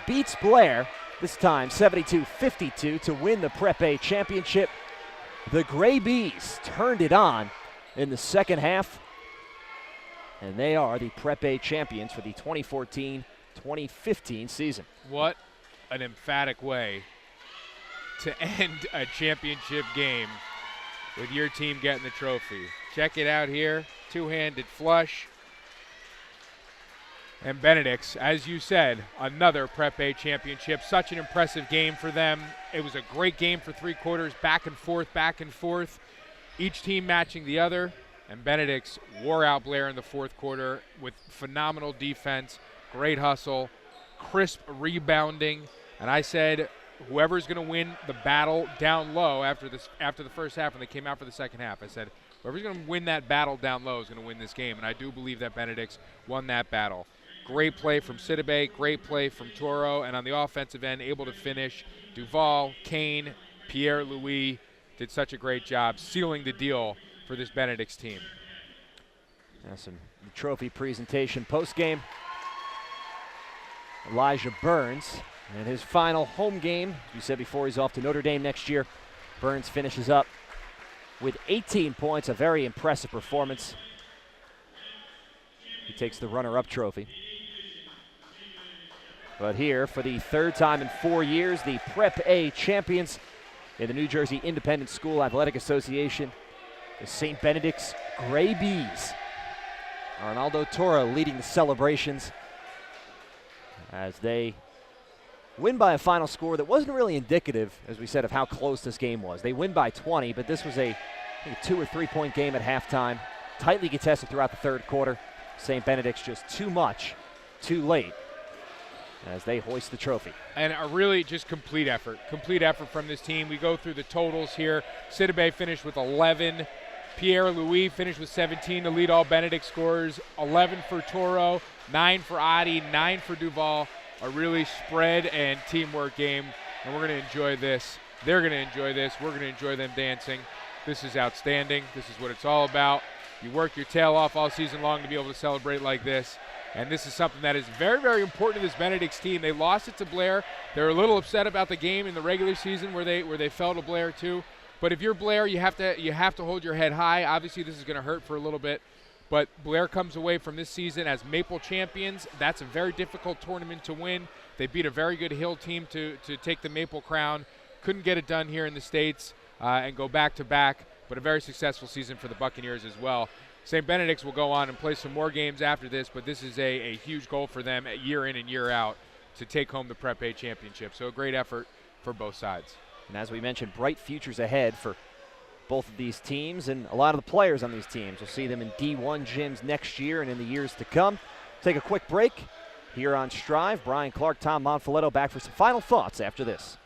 beats Blair, this time 72-52, to win the Prep A championship. The Gray Bees turned it on in the second half, and they are the Prep A champions for the 2014-2015 season. What an emphatic way to end a championship game with your team getting the trophy. Check it out here, two-handed flush. And Benedict's, as you said, another Prep A championship. Such an impressive game for them. It was a great game for 3 quarters, back and forth. Each team matching the other. And Benedict's wore out Blair in the fourth quarter with phenomenal defense, great hustle, crisp rebounding. And I said, whoever's going to win the battle down low after the first half when they came out for the second half, I said, whoever's going to win that battle down low is going to win this game. And I do believe that Benedict's won that battle. Great play from Sidibe, great play from Toro, and on the offensive end, able to finish. Duval, Kane, Pierre-Louis did such a great job sealing the deal for this Benedict's team. That's some trophy presentation post-game. Elijah Burns, and his final home game, as we said before, he's off to Notre Dame next year. Burns finishes up with 18 points, a very impressive performance. He takes the runner-up trophy. But here, for the third time in 4 years, the Prep A champions in the New Jersey Independent School Athletic Association, the St. Benedict's Gray Bees. Arnaldo Toro leading the celebrations as they win by a final score that wasn't really indicative, as we said, of how close this game was. They win by 20, but this was a 2 or 3 point game at halftime, tightly contested throughout the third quarter. St. Benedict's just too much, too late, as they hoist the trophy. And a really just complete effort from this team. We go through the totals here. Sidibe finished with 11. Pierre-Louis finished with 17 to lead all Benedict scorers. 11 for Toro, 9 for Adi, 9 for Duval. A really spread and teamwork game, and we're going to enjoy this. They're going to enjoy this. We're going to enjoy them dancing. This is outstanding. This is what it's all about. You work your tail off all season long to be able to celebrate like this. And this is something that is very, very important to this Benedict's team. They lost it to Blair. They're a little upset about the game in the regular season where they fell to Blair too. But if you're Blair, you have to hold your head high. Obviously, this is going to hurt for a little bit. But Blair comes away from this season as Maple champions. That's a very difficult tournament to win. They beat a very good Hill team to take the Maple crown. Couldn't get it done here in the States and go back-to-back. But a very successful season for the Buccaneers as well. St. Benedict's will go on and play some more games after this, but this is a huge goal for them year in and year out to take home the Prep A championship. So a great effort for both sides. And as we mentioned, bright futures ahead for both of these teams and a lot of the players on these teams. We'll see them in D1 gyms next year and in the years to come. Take a quick break here on Strive. Brian Clark, Tom Monfiletto back for some final thoughts after this.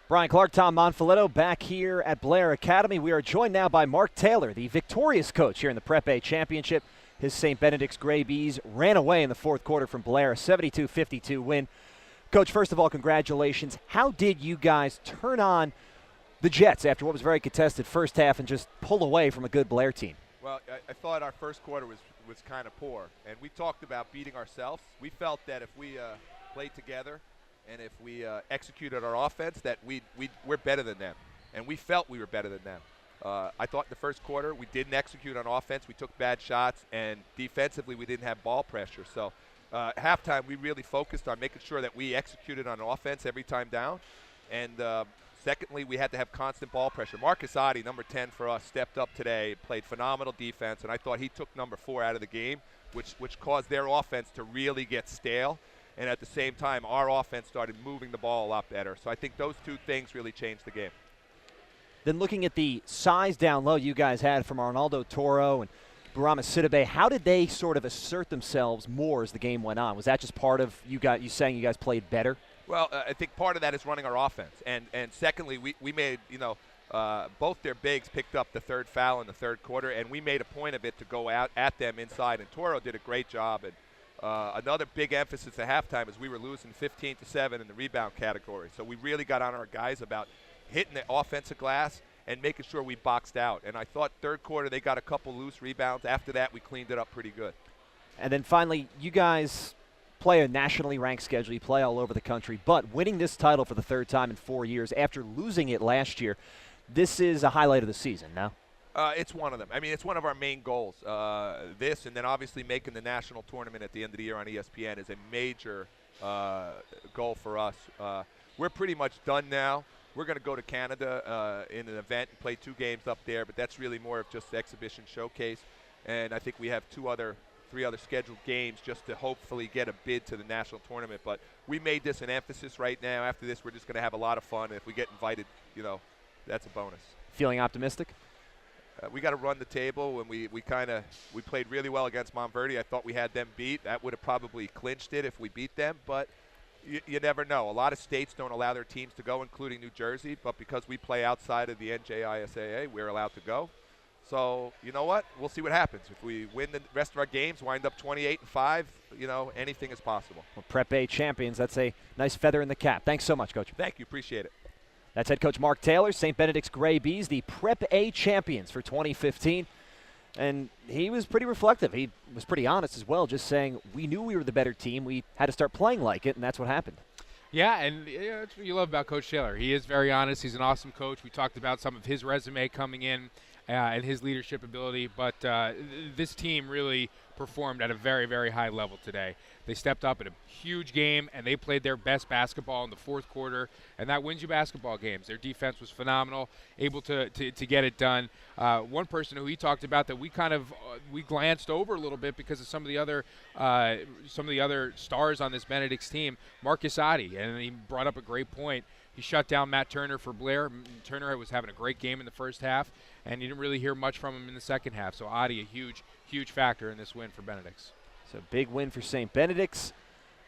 Brian Clark, Tom Monfiletto back here at Blair Academy. We are joined now by Mark Taylor, the victorious coach here in the Prep A Championship. His St. Benedict's Gray Bees ran away in the fourth quarter from Blair, a 72-52 win. Coach, first of all, congratulations. How did you guys turn on the Jets after what was a very contested first half and just pull away from a good Blair team? Well, I thought our first quarter was kind of poor, and we talked about beating ourselves. We felt that if we played together and if we executed our offense, that we're better than them, and we felt we were better than them. I thought in the first quarter we didn't execute on offense. We took bad shots, and defensively we didn't have ball pressure. So halftime we really focused on making sure that we executed on offense every time down, and secondly, we had to have constant ball pressure. Marcus Oddie, number 10 for us, stepped up today, played phenomenal defense, and I thought he took number 4 out of the game, which caused their offense to really get stale. And at the same time, our offense started moving the ball a lot better. So I think those two things really changed the game. Then looking at the size down low you guys had from Arnaldo Toro and Barama Sidibe, how did they sort of assert themselves more as the game went on? Was that just part of you saying you guys played better? Well, I think part of that is running our offense. And secondly, we made, both their bigs picked up the third foul in the third quarter, and we made a point of it to go out at them inside. And Toro did a great job. And another big emphasis at halftime is we were losing 15-7 in the rebound category. So we really got on our guys about hitting the offensive glass and making sure we boxed out. And I thought third quarter they got a couple loose rebounds. After that, we cleaned it up pretty good. And then finally, you guys play a nationally ranked schedule. You play all over the country. But winning this title for the third time in 4 years after losing it last year, this is a highlight of the season, no? It's one of them. I mean, it's one of our main goals. This, and then obviously making the national tournament at the end of the year on ESPN is a major goal for us. We're pretty much done now. We're going to go to Canada in an event and play 2 games up there, but that's really more of just the exhibition showcase. And I think we have 3 other scheduled games just to hopefully get a bid to the national tournament. But we made this an emphasis right now. After this, we're just going to have a lot of fun. And if we get invited, that's a bonus. Feeling optimistic? We got to run the table, and we played really well against Montverde. I thought we had them beat. That would have probably clinched it if we beat them, but you never know. A lot of states don't allow their teams to go, including New Jersey, but because we play outside of the NJISAA, we're allowed to go. So, you know what? We'll see what happens. If we win the rest of our games, wind up 28-5, anything is possible. Well, Prep A champions, that's a nice feather in the cap. Thanks so much, Coach. Thank you. Appreciate it. That's head coach Mark Taylor, St. Benedict's Gray Bees, the Prep A champions for 2015. And he was pretty reflective. He was pretty honest as well, just saying we knew we were the better team. We had to start playing like it, and that's what happened. Yeah, and that's what you love about Coach Taylor. He is very honest. He's an awesome coach. We talked about some of his resume coming in and his leadership ability, but this team really performed at a very, very high level today. They stepped up in a huge game, and they played their best basketball in the fourth quarter, and that wins you basketball games. Their defense was phenomenal, able to get it done. One person who he talked about that we glanced over a little bit because of some of the other stars on this Benedict's team, Marcus Oddie, and he brought up a great point. He shut down Matt Turner for Blair. Turner was having a great game in the first half, and you didn't really hear much from him in the second half. So Oddie, a huge factor in this win for Benedict's. So big win for St. Benedict's.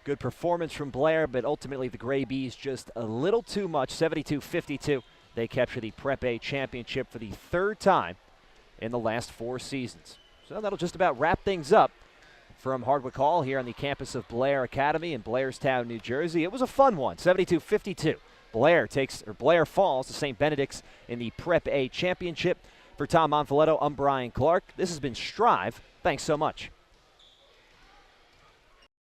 Good performance from Blair, but ultimately the Gray Bees just a little too much, 72-52. They capture the Prep A championship for the third time in the last 4 seasons. So that'll just about wrap things up from Hartwick Hall here on the campus of Blair Academy in Blairstown, New Jersey. It was a fun one, 72-52. Blair falls to St. Benedict's in the Prep A championship. For Tom Monfiletto, I'm Brian Clark. This has been Strive. Thanks so much.